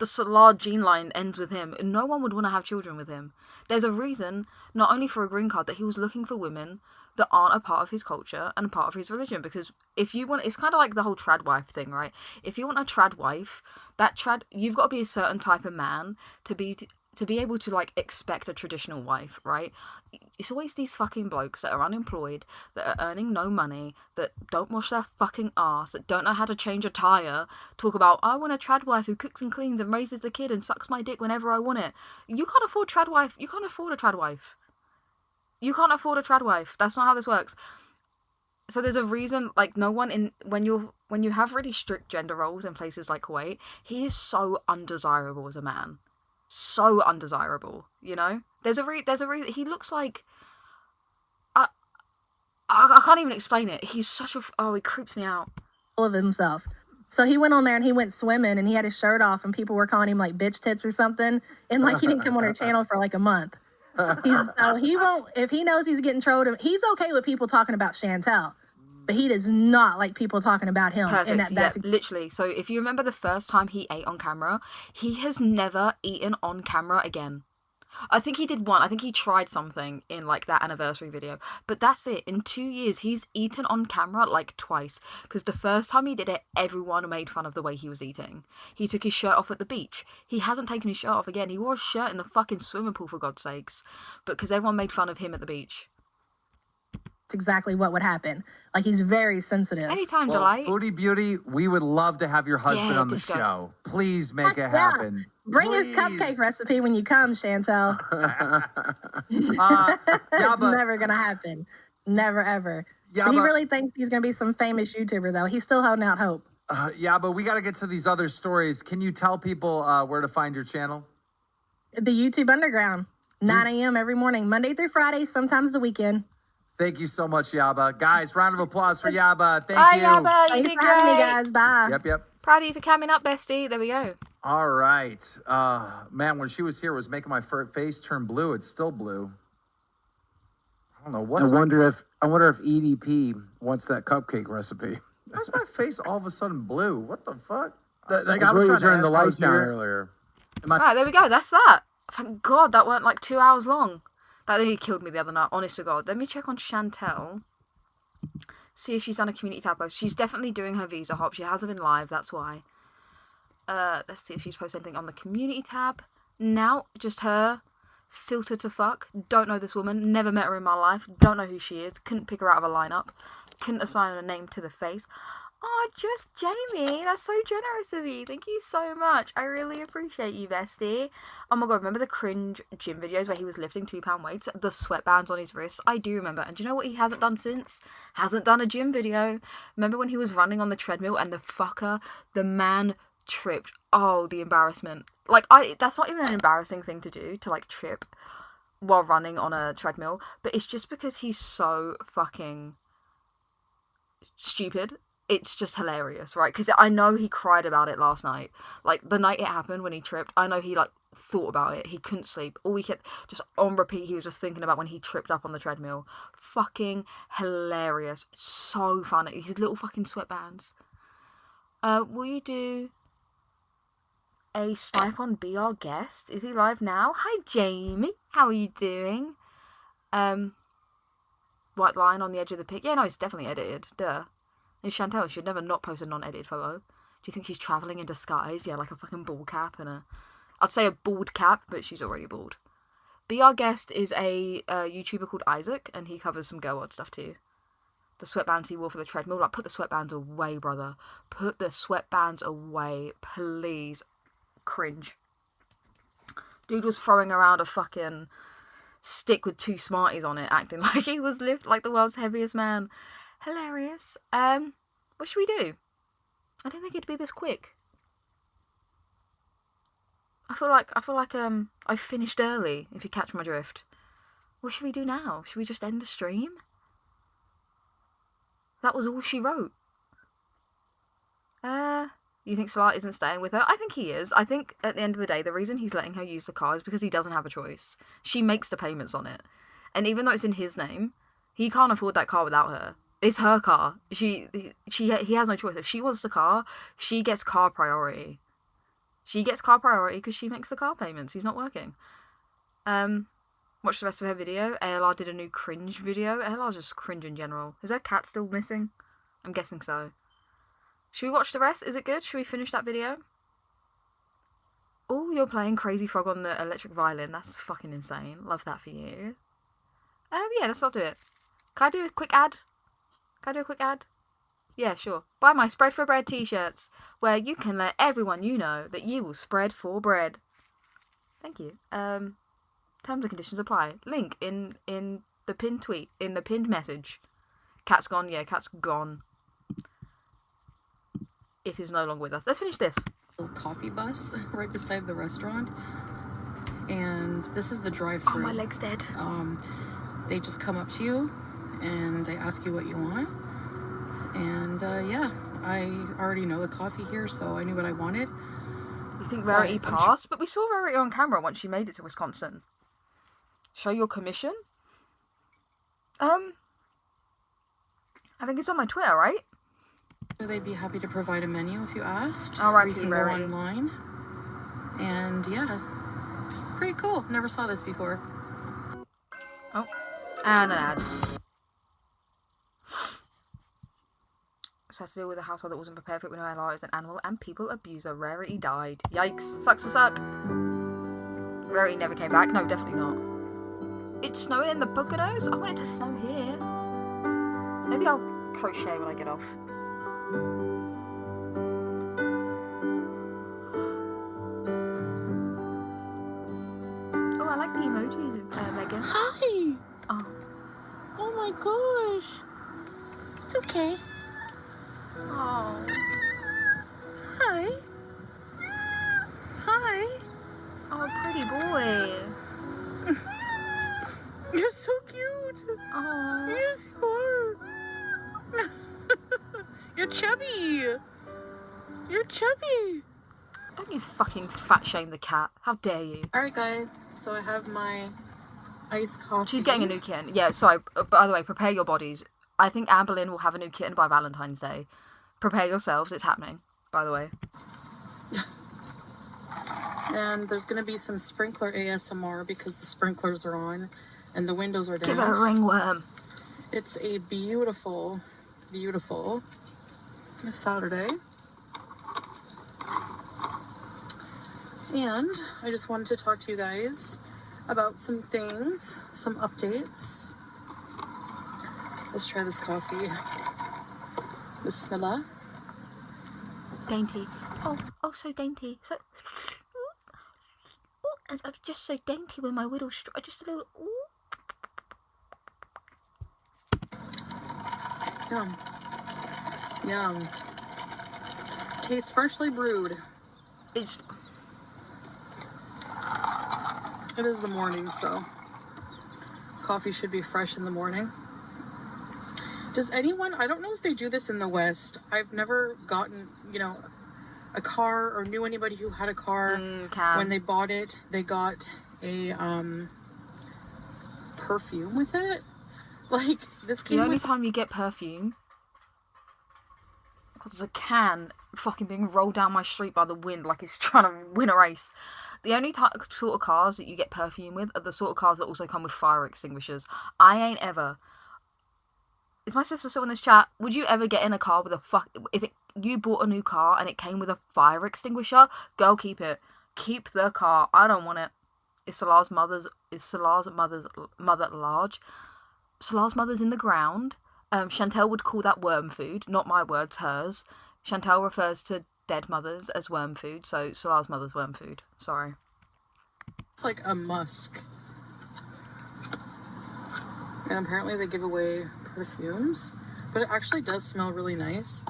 Salah gene line ends with him. No one would want to have children with him. There's a reason, not only for a green card, that he was looking for women that aren't a part of his culture and a part of his religion. Because if you want, it's kind of like the whole trad wife thing, right? If you want a trad wife, you've got to be a certain type of man to be able to, like, expect a traditional wife, right? It's always these fucking blokes that are unemployed, that are earning no money, that don't wash their fucking ass, that don't know how to change a tyre, talk about, I want a trad wife who cooks and cleans and raises the kid and sucks my dick whenever I want it. You can't afford trad wife. You can't afford a trad wife. You can't afford a trad wife. That's not how this works. So there's a reason, like, no one when you have really strict gender roles in places like Kuwait, he is so undesirable as a man. So undesirable, you know? There's a reason. He looks like, I can't even explain it. He's such a, he creeps me out. Of himself. So he went on there and he went swimming and he had his shirt off and people were calling him like bitch tits or something. And like he didn't come on our channel for like a month. So he won't, if he knows he's getting trolled, he's okay with people talking about Chantel, but he does not like people talking about him. Perfect. And that's literally. So if you remember the first time he ate on camera, he has never eaten on camera again. I think he did one. I think he tried something in like that anniversary video, but that's it. In 2 years, he's eaten on camera like twice. Because the first time he did it, everyone made fun of the way he was eating. He took his shirt off at the beach. He hasn't taken his shirt off again. He wore a shirt in the fucking swimming pool, for God's sakes. But because everyone made fun of him at the beach. That's exactly what would happen. Like, he's very sensitive. Anytime, Well, Delight. Foodie Beauty, we would love to have your husband on the show. Please make it happen. Bring his cupcake recipe when you come, Chantel. It's never going to happen. Never, ever. But he really thinks he's going to be some famous YouTuber, though. He's still holding out hope. Yeah, but we got to get to these other stories. Can you tell people where to find your channel? The YouTube Underground, 9 a.m. every morning, Monday through Friday, sometimes the weekend. Thank you so much, Yaba. Guys, round of applause for Yaba. Thank Bye, you. Yaba. You Thanks did for having me, great. guys. Bye. Yep. Proud of you for coming up, bestie. There we go. All right. Man, when she was here, it was making my face turn blue. It's still blue. I don't know what's. I wonder if EDP wants that cupcake recipe. Why's my face all of a sudden blue? What the fuck? Like, I was trying to turning the ask, lights down earlier. Right, there we go. That's that. Thank God that weren't like 2 hours long. That nearly killed me the other night, honest to God. Let me check on Chantel. See if she's done a community tab post. She's definitely doing her visa hop. She hasn't been live, that's why. Let's see if she's posted anything on the community tab. Now, just her. Filtered to fuck. Don't know this woman. Never met her in my life. Don't know who she is. Couldn't pick her out of a lineup. Couldn't assign a name to the face. Oh, just Jamie. That's so generous of you. Thank you so much. I really appreciate you, bestie. Oh my God, remember the cringe gym videos where he was lifting 2-pound weights? The sweatbands on his wrists? I do remember. And do you know what he hasn't done since? Hasn't done a gym video. Remember when he was running on the treadmill and the man tripped? Oh, the embarrassment. Like, that's not even an embarrassing thing to do, to like trip while running on a treadmill. But it's just because he's so fucking stupid. It's just hilarious, right? Because I know he cried about it last night. Like, the night it happened when he tripped, I know he, like, thought about it. He couldn't sleep. All he kept, just on repeat, he was just thinking about when he tripped up on the treadmill. Fucking hilarious. So funny. His little fucking sweatbands. Will you do a snipe on Be Our Guest? Is he live now? Hi, Jamie. How are you doing? White line on the edge of the pic. Yeah, no, it's definitely edited. Duh. And Chantel should never not post a non-edited photo. Do you think she's travelling in disguise? Yeah, like a fucking ball cap and I'd say a bald cap, but she's already bald. Be Our Guest is a YouTuber called Isaac, and he covers some girl odd stuff too. The sweatbands he wore for the treadmill. Like, put the sweatbands away, brother. Put the sweatbands away, please. Cringe. Dude was throwing around a fucking stick with 2 Smarties on it, acting like he was like the world's heaviest man. Hilarious. What should we do? I didn't think it'd be this quick. I feel like I finished early, if you catch my drift. What should we do now? Should we just end the stream? That was all she wrote. You think Salah isn't staying with her? I think he is. I think at the end of the day, the reason he's letting her use the car is because he doesn't have a choice. She makes the payments on it. And even though it's in his name, he can't afford that car without her. It's her car. He has no choice. If she wants the car, she gets car priority. She gets car priority because she makes the car payments. He's not working. Watch the rest of her video. ALR did a new cringe video. ALR's just cringe in general. Is her cat still missing? I'm guessing so. Should we watch the rest? Is it good? Should we finish that video? Oh, you're playing Crazy Frog on the electric violin. That's fucking insane. Love that for you. Yeah, let's not do it. Can I do a quick ad? Yeah, sure. Buy my Spread for Bread t-shirts, where you can let everyone you know that you will spread for bread. Thank you. Terms and conditions apply. Link in the pinned tweet, in the pinned message. Cat's gone. Yeah, cat's gone. It is no longer with us. Let's finish this. Coffee bus right beside the restaurant, and this is the drive-thru. Oh, my leg's dead. They just come up to you and they ask you what you want, and yeah, I already know the coffee here, so I knew what I wanted. You think Rarity passed? But we saw Rarity on camera once she made it to Wisconsin. Show your commission? I think it's on my Twitter, right? They'd be happy to provide a menu if you asked. All right, or you can go online. And yeah, pretty cool. Never saw this before. Oh, and an ad. So had to deal with a household that wasn't prepared for it when ALR is an animal and people abuser. Rarity died. Yikes. Sucks to suck. Rarity never came back. No, definitely not. It's snowing in the Poconos? I want it to snow here. Maybe I'll crochet when I get off. Oh, I like the emojis, Megan. Hi! Oh my gosh! It's okay. Oh. Hi. Hi. Oh, pretty boy. You're so cute. Oh. Yes, you are. You're chubby. You're chubby. Don't you fucking fat shame the cat. How dare you? Alright guys, so I have my iced coffee. She's getting a new kitten. Yeah, sorry. By the way, prepare your bodies. I think Amberlynn will have a new kitten by Valentine's Day. Prepare yourselves. It's happening, by the way. And there's going to be some sprinkler ASMR because the sprinklers are on and the windows are down. Give her a ringworm. It's a beautiful, beautiful Saturday. And I just wanted to talk to you guys about some things, some updates. Let's try this coffee. Bismillah. Dainty. Oh, so dainty. So, and I'm just so dainty with my little straw. Just a little. Yum. Yum. Tastes freshly brewed. It is the morning, so coffee should be fresh in the morning. Does anyone, I don't know if they do this in the West. I've never gotten, a car or knew anybody who had a car. When they bought it, they got a perfume with it. Like, this came The only time you get perfume, because there's a can fucking being rolled down my street by the wind like it's trying to win a race. The only sort of cars that you get perfume with are the sort of cars that also come with fire extinguishers. I ain't ever. Is my sister still in this chat? Would you ever get in a car with a you bought a new car and it came with a fire extinguisher? Girl, keep it. Keep the car. I don't want it. Is Salar's mother large? Salar's mother's in the ground. Chantel would call that worm food. Not my words, hers. Chantel refers to dead mothers as worm food, so Salar's mother's worm food. Sorry. It's like a musk. And apparently they give away perfumes, but it actually does smell really nice.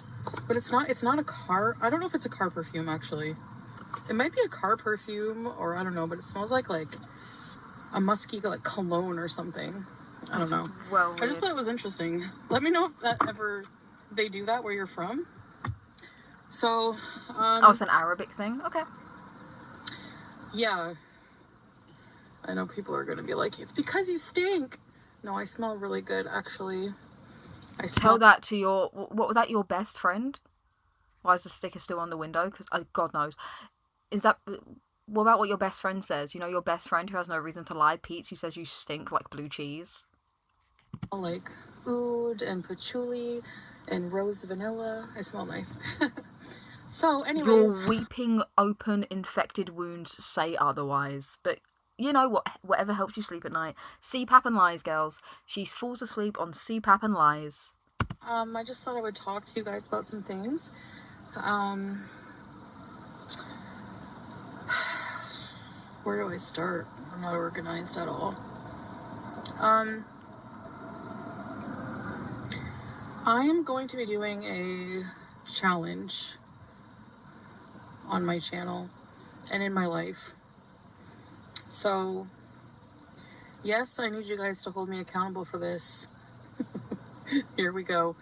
But it's not a car, I don't know if it's a car perfume actually. It might be a car perfume, or I don't know, but it smells like a musky like cologne or something. I don't know. Well, I just thought it was interesting. Let me know if they do that where you're from. So, it's an Arabic thing? Okay. Yeah. I know people are going to be like, it's because you stink. No, I smell really good, actually. Tell that to your... What was that, your best friend? Why is the sticker still on the window? Because, God knows. Is that... What about what your best friend says? You know, your best friend who has no reason to lie, Pete, who says you stink like blue cheese? Like oud and patchouli and rose vanilla. I smell nice. So, anyways... Your weeping, open, infected wounds say otherwise. But... You know what? Whatever helps you sleep at night. CPAP and lies, girls. She falls asleep on CPAP and lies. I just thought I would talk to you guys about some things. Where do I start? I'm not organized at all. I am going to be doing a challenge on my channel and in my life. So, yes, I need you guys to hold me accountable for this. Here we go.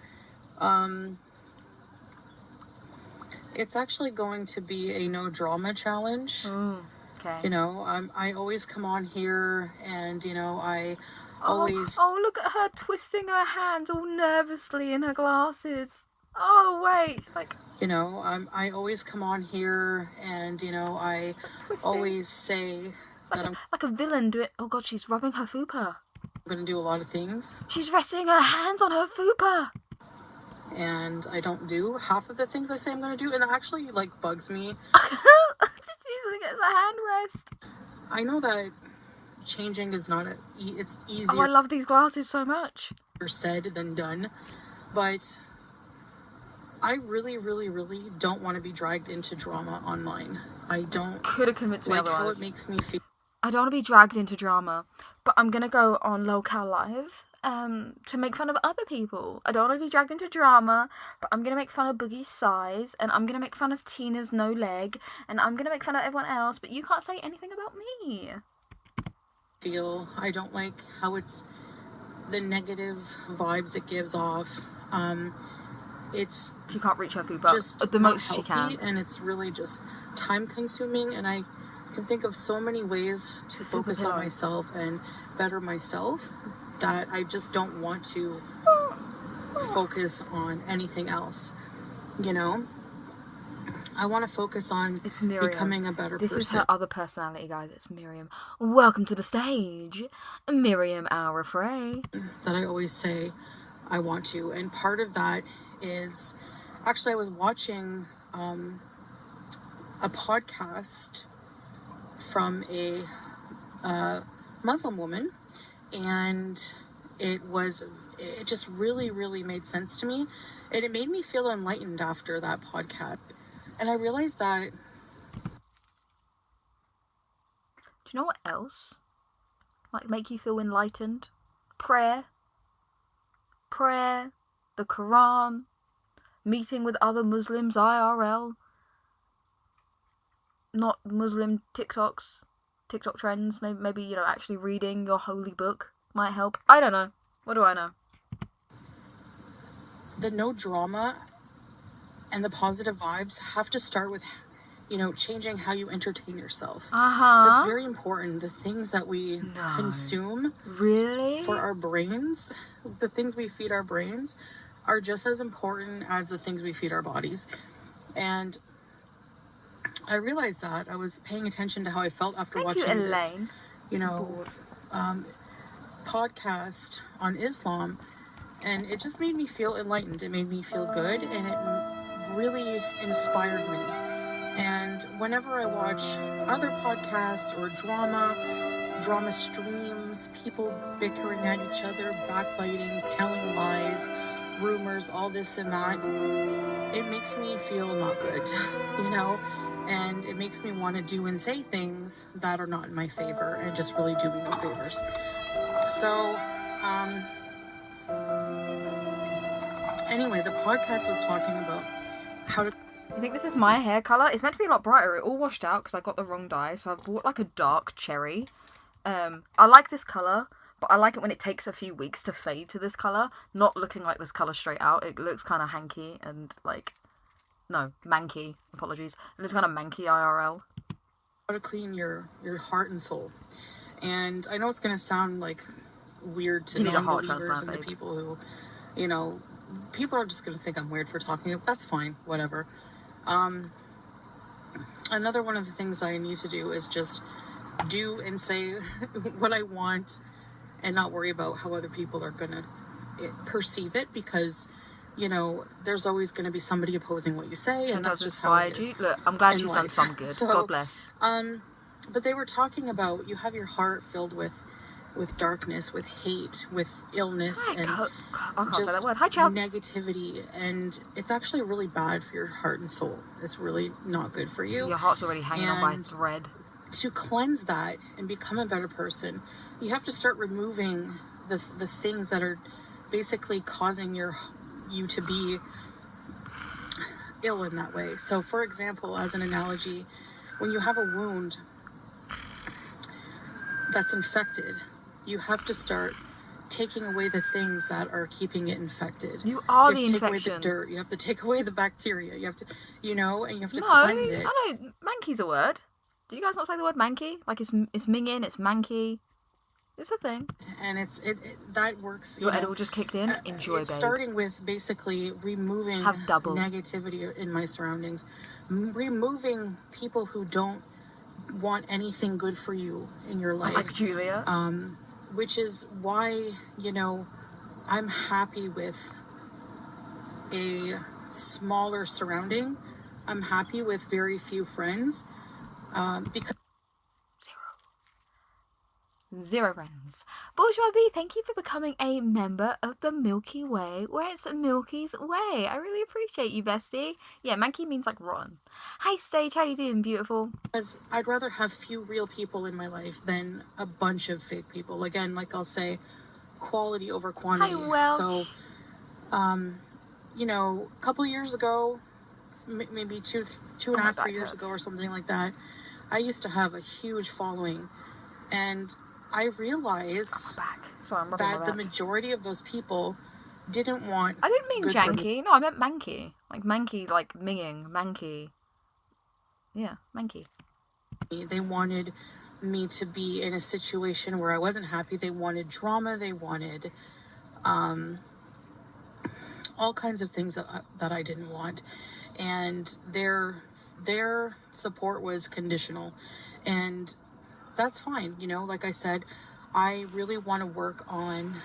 It's actually going to be a no drama challenge. Okay. You know, I always come on here and, you know, I always... Oh, look at her twisting her hands all nervously in her glasses. Oh, wait. Like... You know, I always come on here and, you know, I always say... Like a villain doing... Oh god, she's rubbing her fupa. I'm gonna do a lot of things. She's resting her hands on her fupa. And I don't do half of the things I say I'm gonna do, and that actually, like, bugs me. It's using it as a hand rest. I know that changing is not it's easier... Oh, I love these glasses so much. ...said than done, but I really, really, really don't want to be dragged into drama online. I don't... Could have convinced me otherwise. How it makes me feel. I don't want to be dragged into drama, but I'm going to go on Lolcow Live to make fun of other people. I don't want to be dragged into drama, but I'm going to make fun of Boogie's size, and I'm going to make fun of Tina's no leg, and I'm going to make fun of everyone else, but you can't say anything about me. I don't like how it's the negative vibes it gives off. It's... She can't reach her food, but just the most healthy, she can. And it's really just time consuming, and I can think of so many ways to focus on myself and better myself that I just don't want to focus on anything else. You know, I want to focus on becoming a better person. This is her other personality, guys. It's Miriam. Welcome to the stage, Miriam Aura Frey. That I always say I want to, and part of that is actually I was watching a podcast from a Muslim woman, and it just really, really made sense to me, and it made me feel enlightened after that podcast. And I realized that... Do you know what else might make you feel enlightened? Prayer, the Quran, meeting with other Muslims IRL, not Muslim TikTok trends. Maybe you know, actually reading your holy book might help. I don't know. What do I know? The no drama and the positive vibes have to start with, you know, changing how you entertain yourself. That's very important. The things that we consume for our brains, the things we feed our brains, are just as important as the things we feed our bodies. And I realized that. I was paying attention to how I felt after watching this, you know, podcast on Islam, and it just made me feel enlightened. It made me feel good, and it really inspired me. And whenever I watch other podcasts or drama streams, people bickering at each other, backbiting, telling lies, rumors, all this and that, it makes me feel not good, you know? And it makes me want to do and say things that are not in my favor and just really do me no favors. So, anyway, the podcast was talking about how to... I think this is my hair colour. It's meant to be a lot brighter. It all washed out because I got the wrong dye. So I bought like a dark cherry. I like this colour, but I like it when it takes a few weeks to fade to this colour. Not looking like this colour straight out. It looks kind of hanky and like... No, manky. Apologies. It looks kind of manky IRL. How to clean your heart and soul. And I know it's going to sound like weird to You need a heart non-believers and transplant, the babe. people who, you know, people are just going to think I'm weird for talking. That's fine, whatever. Another one of the things I need to do is just do and say what I want and not worry about how other people are going to perceive it, because, you know, there's always going to be somebody opposing what you say, and that's just how it is. you. Look, I'm glad in she's done life. some good. So, God bless. But they were talking about you have your heart filled with darkness, with hate, with illness, and I can't say that just word. Hi, Chow. negativity, and it's actually really bad for your heart and soul. It's really not good for you. Your heart's already hanging on by a And thread. to cleanse that and become a better person, you have to start removing the things that are basically causing you to be ill in that way. So, for example, as an analogy, when you have a wound that's infected, you have to start taking away the things that are keeping it infected. You are you the have to take away infection. the dirt. You have to take away the bacteria. You have to, and you have to No, cleanse it. I know. Manky's a word. Do you guys not say the word manky? Like it's minging, it's manky. It's a thing. And it that works. Your edible just kicked in. Enjoy, It's babe. starting with basically removing Have double. negativity in my surroundings, removing people who don't want anything good for you in your life. Like Julia. Which is why, I'm happy with a smaller surrounding. I'm happy with very few friends, because Zero friends. Bourgeois B, thank you for becoming a member of the Milky Way, where it's Milky's Way. I really appreciate you, bestie. Yeah, Manky means like rotten. Hi, Sage, how you doing, beautiful? I'd rather have few real people in my life than a bunch of fake people. Again, like I'll say, quality over quantity. Hi, Welsh. So, a couple years ago, maybe two and a half, 3 years ago or something like that, I used to have a huge following, and I realized that the majority of those people didn't want. I didn't mean good for me. janky. No, I meant manky. Like manky, like minging, manky. Yeah, manky. They wanted me to be in a situation where I wasn't happy. They wanted drama. They wanted all kinds of things that I didn't want, and their support was conditional, and that's fine. Like I said, I really want to work on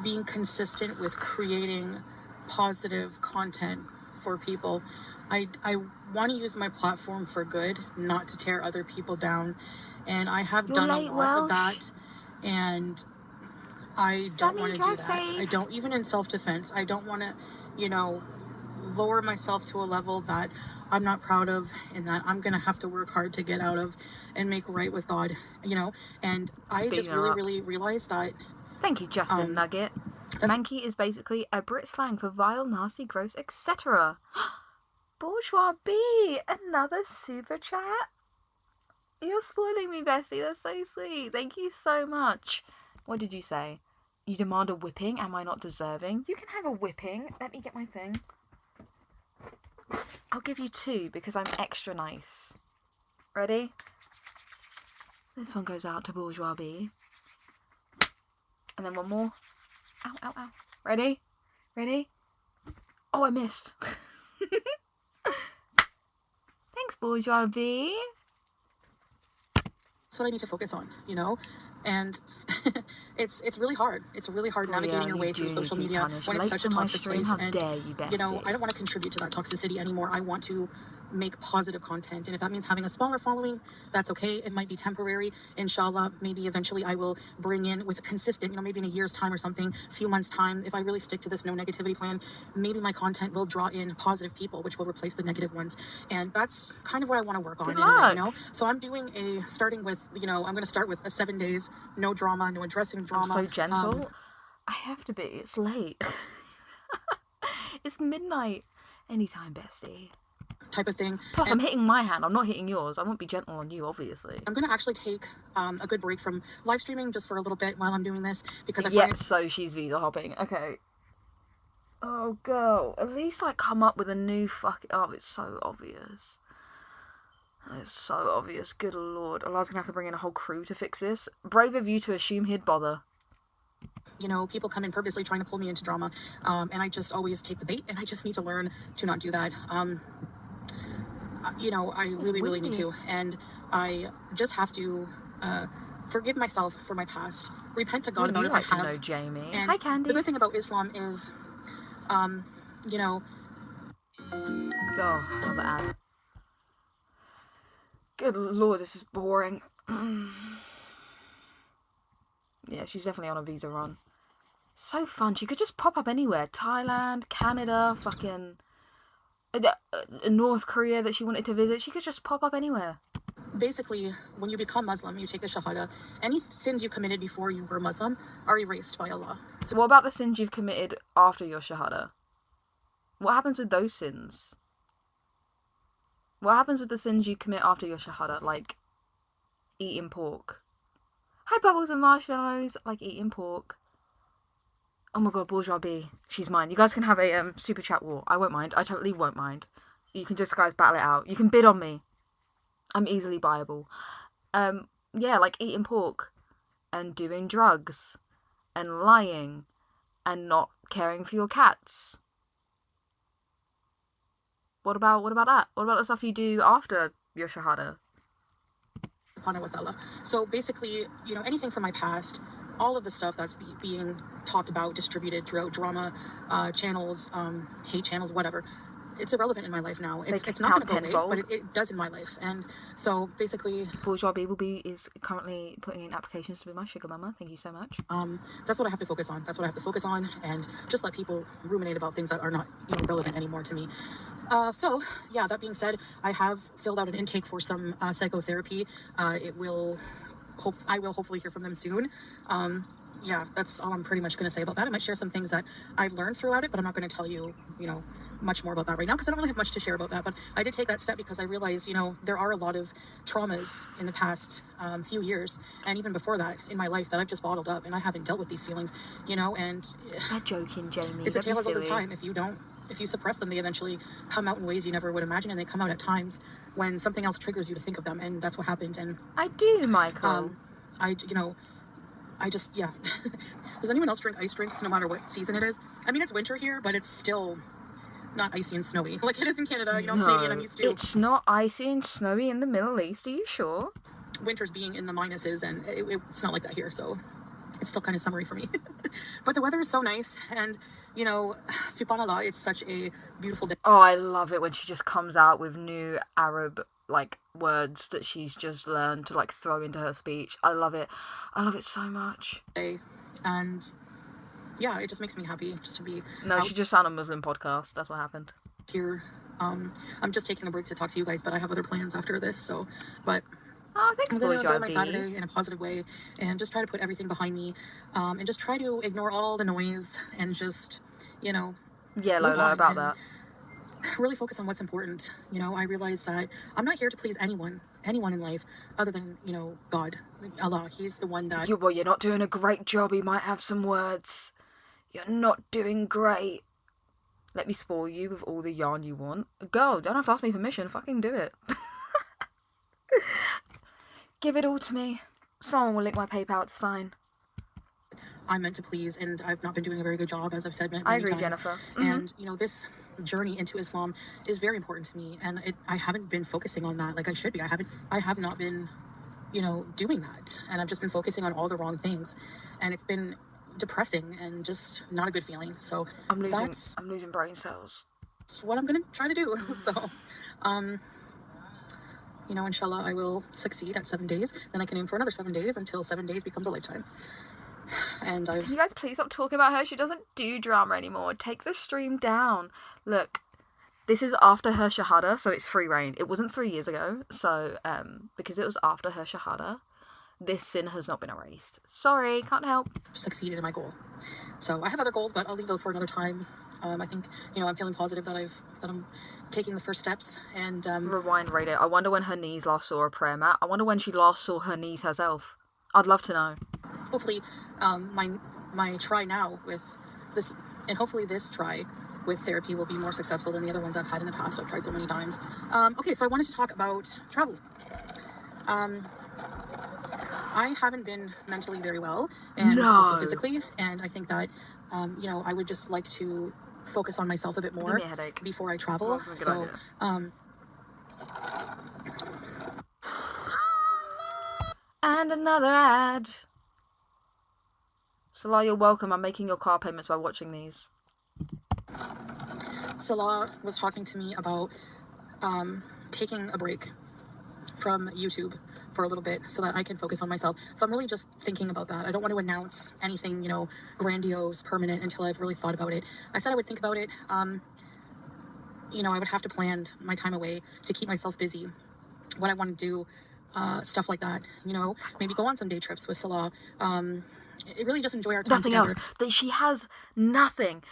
being consistent with creating positive content for people. I want to use my platform for good, not to tear other people down, and I have done a lot of that, and I don't want to do that. I don't, even in self-defense, I don't want to, lower myself to a level that I'm not proud of and that I'm going to have to work hard to get out of and make right with God, and I just really realized that. Thank you, Justin Nugget. Manky is basically a Brit slang for vile, nasty, gross, etc. Bourgeois B, another super chat. You're spoiling me, bestie. That's so sweet. Thank you so much. What did you say? You demand a whipping? Am I not deserving? You can have a whipping. Let me get my thing. I'll give you 2 because I'm extra nice. Ready? This one goes out to Bourgeois B. And then one more. Ow, ow, ow. Ready? Ready? Oh, I missed. Thanks, Bourgeois B. That's what I need to focus on, and it's really hard. It's really hard navigating your way through social media when it's such a toxic place. And I don't want to contribute to that toxicity anymore. I want to make positive content, and if that means having a smaller following, that's okay. It might be temporary. Inshallah, maybe eventually I will bring in with consistent, maybe in a year's time or something, a few months time, if I really stick to this no negativity plan, maybe my content will draw in positive people, which will replace the negative ones. And that's kind of what I want to work on. In a way, so I'm doing starting with, I'm going to start with 7 days, no drama, no addressing drama. I'm so gentle. I have to be. It's late. It's midnight. Anytime, bestie. Type of thing. Plus, I'm hitting my hand. I'm not hitting yours. I won't be gentle on you, obviously. I'm going to actually take a good break from live streaming just for a little bit while I'm doing this, because I find so she's visa hopping. Okay. Oh, girl. At least, come up with a new fucking... Oh, it's so obvious. It's so obvious. Good lord. Allah's going to have to bring in a whole crew to fix this. Brave of you to assume he'd bother. you know, people come in purposely trying to pull me into drama, and I just always take the bait, and I just need to learn to not do that. You know, I really need to, and I just have to forgive myself for my past, repent to God about it. Like I have. to know Jamie. And Hi, Candy. the good thing about Islam is, you know. Oh, another ad. Good lord, this is boring. Yeah, she's definitely on a visa run. So fun. She could just pop up anywhere. Thailand, Canada, fucking North Korea that she wanted to visit. She could just pop up anywhere. Basically, when you become Muslim, you take the Shahada. Any sins you committed before you were Muslim are erased by Allah. So what about the sins you've committed after your Shahada? What happens with those sins? What happens with the sins you commit after your Shahada? Like eating pork. Hi, Bubbles and Marshmallows. Like eating pork. Oh my god, Bourgeois B. She's mine. You guys can have a super chat war. I won't mind. I totally won't mind. You can just, guys, battle it out. You can bid on me. I'm easily buyable. Yeah, like eating pork. And doing drugs. And lying. And not caring for your cats. What about that? What about the stuff you do after your Shahada? With Allah. So basically, you know, anything from my past, all of the stuff that's being talked about, distributed throughout drama channels, hate channels, whatever, it's irrelevant in my life now. It's not going to go away, but it does in my life. And so basically, Bourgeois Beeblebee is currently putting in applications to be my sugar mama. Thank you so much. That's what I have to focus on. That's what I have to focus on, and just let people ruminate about things that are not, you know, relevant anymore to me. So yeah, that being said, I have filled out an intake for some psychotherapy. I will hopefully hear from them soon. Yeah, that's all I'm pretty much going to say about that. I might share some things that I've learned throughout it, but I'm not going to tell you, you know, much more about that right now because I don't really have much to share about that. But I did take that step because I realized, you know, there are a lot of traumas in the past few years and even before that in my life that I've just bottled up, and I haven't dealt with these feelings, you know. And I'm joking, Jamie. It's a tale as old as time. If you suppress them, they eventually come out in ways you never would imagine, and they come out at times when something else triggers you to think of them, and that's what happened. And I do, Michael. Yeah. Does anyone else drink ice drinks no matter what season it is? I mean, it's winter here, but it's still not icy and snowy like it is in Canada. You know, no, Canadian, I'm used to. It's not icy and snowy in the Middle East. Are you sure? Winter's being in the minuses, and it's not like that here, so it's still kind of summery for me. But the weather is so nice, and you know, subhanallah, it's such a beautiful day. Oh, I love it when she just comes out with new Arab like words that she's just learned to like throw into her speech. I love it so much. And yeah, it just makes me happy just to be she just found a Muslim podcast. That's what happened here. I'm just taking a break to talk to you guys, but I have other plans after this, so thanks I'm going to enjoy my Saturday in a positive way and just try to put everything behind me, and just try to ignore all the noise and just, you know, Lola, about that. Really focus on what's important. You know, I realize that I'm not here to please anyone in life other than, you know, God, Allah. He's the one that... You're not doing a great job. He might have some words. You're not doing great. Let me spoil you with all the yarn you want. Go, don't have to ask me permission. Fucking do it. Give it all to me. Someone will link my PayPal. It's fine. I'm meant to please, and I've not been doing a very good job, as I've said many I agree, times. Jennifer. And, you know, this journey into Islam is very important to me, and I haven't been focusing on that like I should be. I have not been, you know, doing that, and I've just been focusing on all the wrong things, and it's been depressing and just not a good feeling. So I'm losing brain cells. That's what I'm gonna try to do. So, you know, inshallah, I will succeed at 7 days. Then I can aim for another 7 days until 7 days becomes a lifetime. And can you guys please stop talking about her? She doesn't do drama anymore. Take the stream down. Look, this is after her Shahada, so it's free reign. It wasn't 3 years ago, so because it was after her Shahada, this sin has not been erased. Sorry, can't help. Succeeded in my goal. So I have other goals, but I'll leave those for another time. I think, you know, I'm feeling positive that I'm taking the first steps. And rewind radio. I wonder when her niece last saw a prayer mat. I wonder when she last saw her niece herself. I'd love to know. Hopefully, my try now with this, and hopefully this try with therapy will be more successful than the other ones I've had in the past. I've tried so many times. Okay, so I wanted to talk about travel. I haven't been mentally very well, and also physically, and I think that, you know, I would just like to focus on myself a bit more before I travel. So, and another ad. Salah, you're welcome. I'm making your car payments by watching these. Salah was talking to me about taking a break from YouTube for a little bit so that I can focus on myself. So I'm really just thinking about that. I don't want to announce anything, you know, grandiose, permanent until I've really thought about it. I said I would think about it. You know, I would have to plan my time away to keep myself busy, what I want to do, stuff like that. You know, maybe go on some day trips with Salah. Really just enjoy our time Nothing together. else. That she has nothing.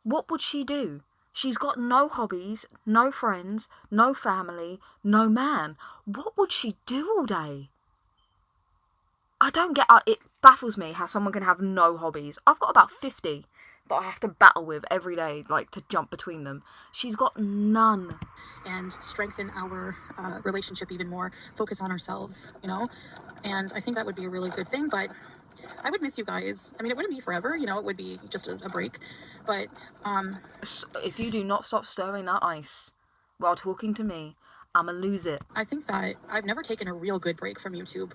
What would she do? She's got no hobbies, no friends, no family, no man. What would she do all day? I don't get... it baffles me how someone can have no hobbies. I've got about 50 that I have to battle with every day, like, to jump between them. She's got none. And strengthen our relationship even more. Focus on ourselves, you know? And I think that would be a really good thing, but I would miss you guys. I mean, it wouldn't be forever, you know, it would be just a break. But, if you do not stop stirring that ice while talking to me, I'ma lose it. I think that I've never taken a real good break from YouTube.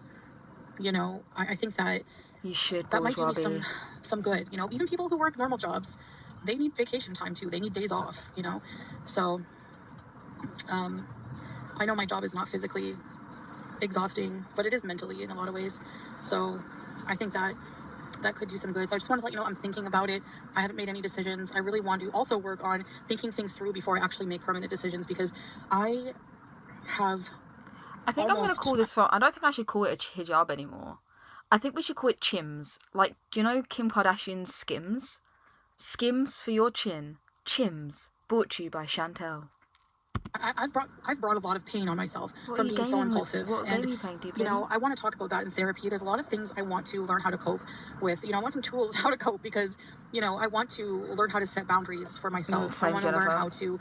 You know, I think that you should. That might do me some good. You know, even people who work normal jobs, they need vacation time too. They need days off, you know? So, I know my job is not physically exhausting, but it is mentally in a lot of ways. So I think that could do some good. So I just wanted to let you know I'm thinking about it. I haven't made any decisions. I really want to also work on thinking things through before I actually make permanent decisions, because I think I'm going to call this I don't think I should call it a hijab anymore. I think we should call it chims. Like, do you know Kim Kardashian's Skims? Skims for your chin. Chims. Brought to you by Chantel. I've brought a lot of pain on myself from being so impulsive. And, you know, I want to talk about that in therapy. There's a lot of things I want to learn how to cope with. You know, I want some tools how to cope, because, you know, I want to learn how to set boundaries for myself. I want to learn how to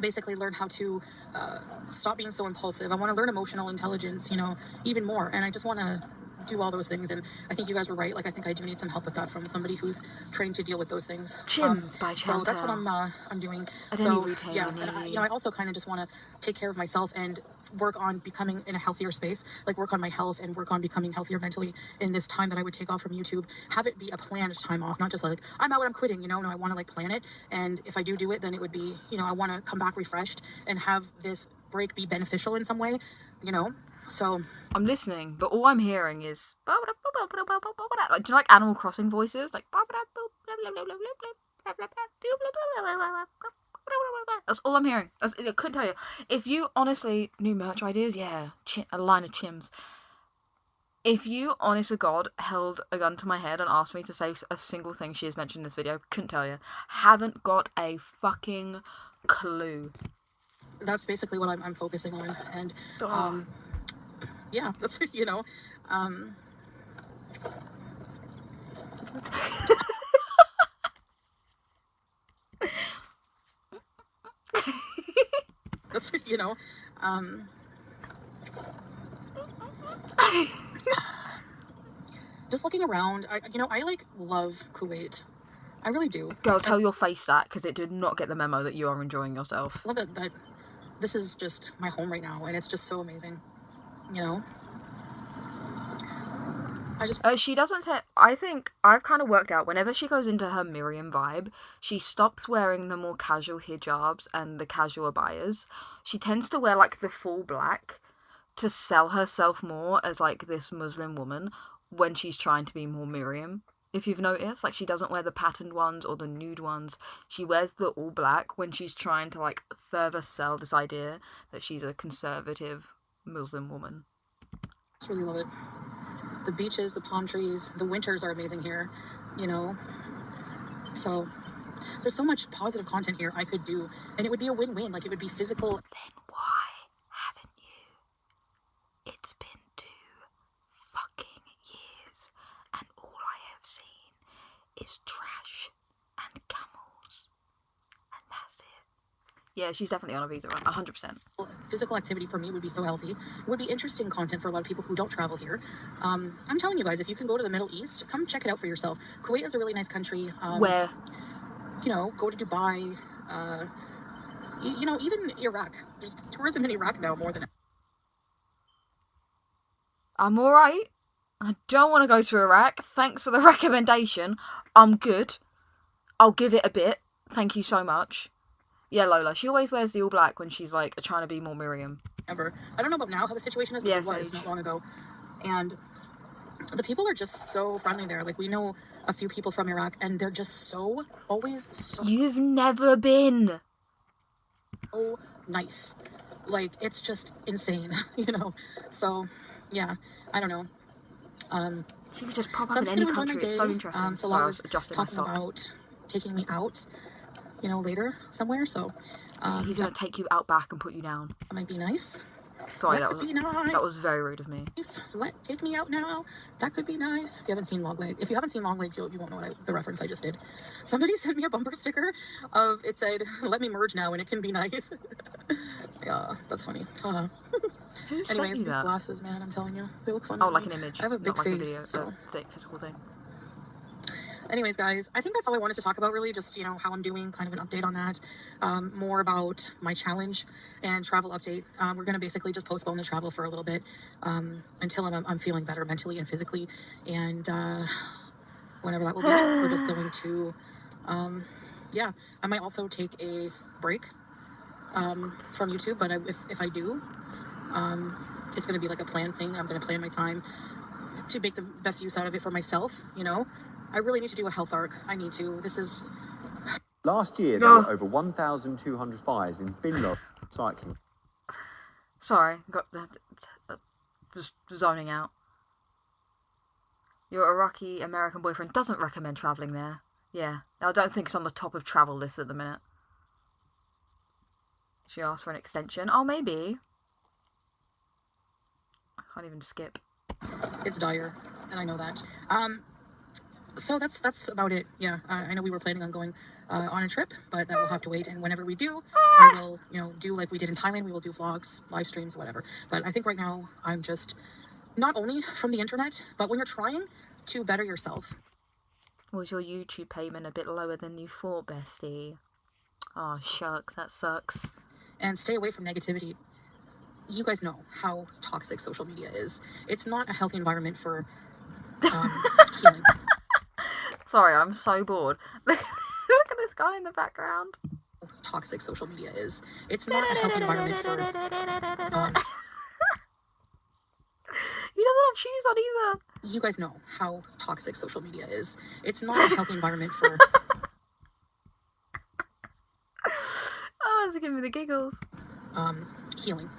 basically learn how to stop being so impulsive. I want to learn emotional intelligence, you know, even more. And I just want to do all those things. And I think you guys were right. Like, I think I do need some help with that from somebody who's trained to deal with those things. Chims by Chantel. So that's what I'm doing. So yeah, and you know, I also kind of just want to take care of myself and work on becoming in a healthier space, like work on my health and work on becoming healthier mentally in this time that I would take off from YouTube. Have it be a planned time off, not just like, I'm out, I'm quitting, you know. No, I want to like plan it. And if I do it, then it would be, you know, I want to come back refreshed and have this break be beneficial in some way, you know. So I'm listening, but all I'm hearing is like, do you like Animal Crossing voices? Like, that's all I'm hearing. I couldn't tell you. If you honestly, new merch ideas, yeah, a line of chims. If you, honest to God, held a gun to my head and asked me to say a single thing she has mentioned in this video, couldn't tell you. Haven't got a fucking clue. That's basically what I'm focusing on. And yeah, that's, you know, that's, you know, just looking around, I like love Kuwait. I really do. Girl, tell your face that, because it did not get the memo that you are enjoying yourself. I love that this is just my home right now, and it's just so amazing, you know? She doesn't say... I think I've kind of worked out, whenever she goes into her Miriam vibe, she stops wearing the more casual hijabs and the casual abayas. She tends to wear, like, the full black to sell herself more as, like, this Muslim woman when she's trying to be more Miriam. If you've noticed, like, she doesn't wear the patterned ones or the nude ones. She wears the all black when she's trying to, like, further sell this idea that she's a conservative Muslim woman. I just really love it. The beaches, the palm trees, the winters are amazing here, you know? So there's so much positive content here I could do, and it would be a win-win. Like, it would be physical. Then why haven't you? It's been 2 fucking years, and all I have seen is trash and camels, and that's it. Yeah, she's definitely on a visa run, 100%. Physical activity for me would be so healthy. It would be interesting content for a lot of people who don't travel here. I'm telling you guys, if you can go to the Middle East, come check it out for yourself. Kuwait is a really nice country. Where? You know, go to Dubai. You know, even Iraq. There's tourism in Iraq now more than. I'm alright. I don't want to go to Iraq. Thanks for the recommendation. I'm good. I'll give it a bit. Thank you so much. Yeah, Lola. She always wears the all black when she's like trying to be more Miriam. Ever. I don't know about now how the situation is, but it was not long ago. And the people are just so friendly there. Like, we know a few people from Iraq, and they're just so, always so... You've never been. So nice. Like, it's just insane, you know? So, yeah, I don't know. She could just pop up in any country. It's so interesting. Salah was talking about taking me out, you know, later somewhere, so... he's going to take you out back and put you down. That might be nice. Sorry, that was very rude of me. Take me out now. That could be nice. If you haven't seen Longlegs, you won't know the reference I just did. Somebody sent me a bumper sticker of, it said, "Let me merge now and it can be nice." Yeah, that's funny. Anyways, these glasses, man, I'm telling you, they look fun. Oh, like an image. I have a big not face. Like a video, So. a physical thing. Anyways, guys, I think that's all I wanted to talk about, really. Just, you know, how I'm doing, kind of an update on that. More about my challenge and travel update. We're going to basically just postpone the travel for a little bit until I'm feeling better mentally and physically. And whenever that will be, we're just going to, yeah, I might also take a break from YouTube. But if I do, it's going to be like a planned thing. I'm going to plan my time to make the best use out of it for myself, you know. I really need to do a health arc. I need to. This is... Last year, there were over 1,200 fires in Finland cycling. Sorry, got just zoning out. Your Iraqi American boyfriend doesn't recommend travelling there. Yeah, I don't think it's on the top of travel lists at the minute. She asked for an extension. Oh, maybe. I can't even skip. It's dire, and I know that. So that's about it. Yeah, I know we were planning on going on a trip, but that will have to wait. And whenever we do, I will, you know, do like we did in Thailand. We will do vlogs, live streams, whatever. But I think right now I'm just not only from the internet, but when you're trying to better yourself. Was your YouTube payment a bit lower than you thought, bestie? Oh, shucks, that sucks. And stay away from negativity. You guys know how toxic social media is. It's not a healthy environment for healing. Sorry, I'm so bored. Look at this guy in the background. Toxic social media is. It's not a healthy environment for... He doesn't have shoes on either. You guys know how toxic social media is. It's not a healthy environment for... Oh, it's giving me the giggles. Healing.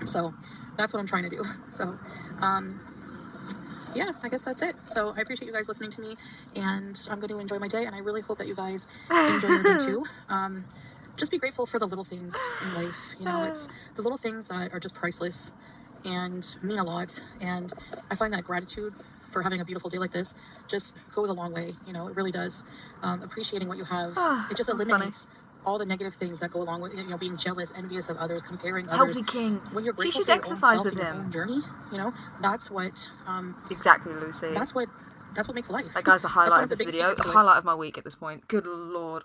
So, that's what I'm trying to do. So, yeah, I guess that's it. So I appreciate you guys listening to me, and I'm going to enjoy my day, and I really hope that you guys enjoy your day too. Just be grateful for the little things in life. You know, it's the little things that are just priceless and mean a lot. And I find that gratitude for having a beautiful day like this just goes a long way. You know, it really does. Appreciating what you have, it just eliminates all the negative things that go along with, you know, being jealous, envious of others, comparing others. Healthy king. When you're grateful She should for your own exercise self with and your him. own journey, you know, that's what. Exactly, Lucy. That's what makes life. That guy's the highlight of this biggest video. The secrets, highlight of my week at this point. Good lord.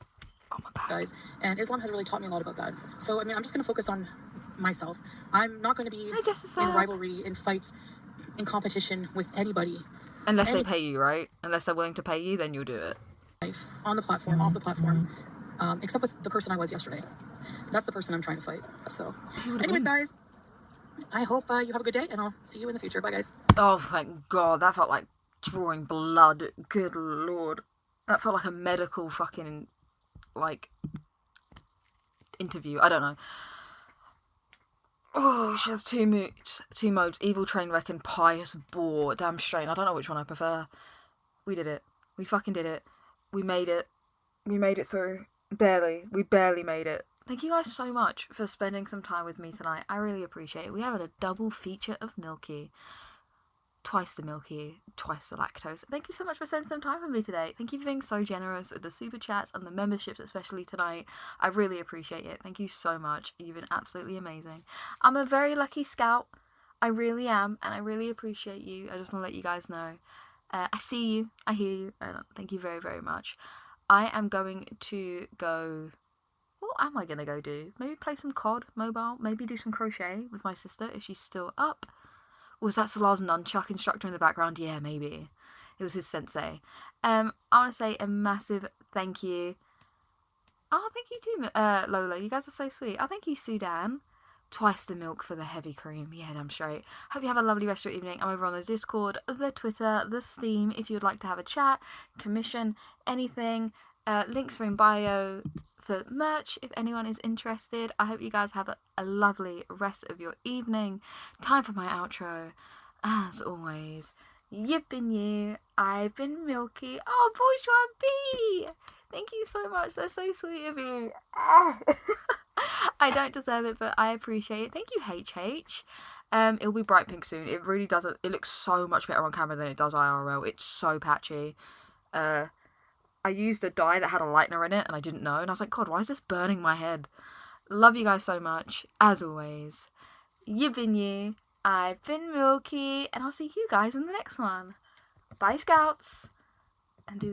Oh my back. Guys, and Islam has really taught me a lot about that. So I mean, I'm just gonna focus on myself. I'm not gonna be in rivalry, in fights, in competition with anybody. Unless they pay you, right? Unless they're willing to pay you, then you'll do it. Life on the platform, off the platform. Except with the person I was yesterday. That's the person I'm trying to fight. So, anyways, guys, I hope you have a good day, and I'll see you in the future. Bye, guys. Oh, thank God. That felt like drawing blood. Good lord. That felt like a medical fucking, like, interview. I don't know. Oh, she has two modes. Evil Train Wreck and Pious Bore. Damn strain. I don't know which one I prefer. We did it. We fucking did it. We made it. We made it through. Barely. We barely made it. Thank you guys so much for spending some time with me tonight. I really appreciate it. We have a double feature of Milky. twice the milky, twice the lactose. Thank you so much for spending some time with me today. Thank you for being so generous with the super chats and the memberships, especially tonight. I really appreciate it. Thank you so much. You've been absolutely amazing. I'm a very lucky scout. I really am, and I really appreciate you. I just want to let you guys know. I see you, I hear you, and thank you very, very much. I am going to go... What am I going to go do? Maybe play some COD mobile, maybe do some crochet with my sister if she's still up. Was that Salar's nunchuck instructor in the background? Yeah, maybe. It was his sensei. I want to say a massive thank you. Oh, thank you too, Lola. You guys are so sweet. Oh, thank you, Sudan. Twice the milk for the heavy cream. Yeah, damn straight. Hope you have a lovely rest of your evening. I'm over on the Discord, the Twitter, the Steam. If you would like to have a chat, commission, anything. Links are in bio for merch if anyone is interested. I hope you guys have a lovely rest of your evening. Time for my outro. As always, you've been you, I've been Milky. Oh, Bourgeois B! Thank you so much. That's so sweet of you. I don't deserve it, but I appreciate it. Thank you, HH. It'll be bright pink soon. It really doesn't. It looks so much better on camera than it does IRL. It's so patchy. I used a dye that had a lightener in it and I didn't know, and I was like, God, why is this burning my head? Love you guys so much. As always, you've been you, I've been Milky, and I'll see you guys in the next one. Bye, Scouts, and do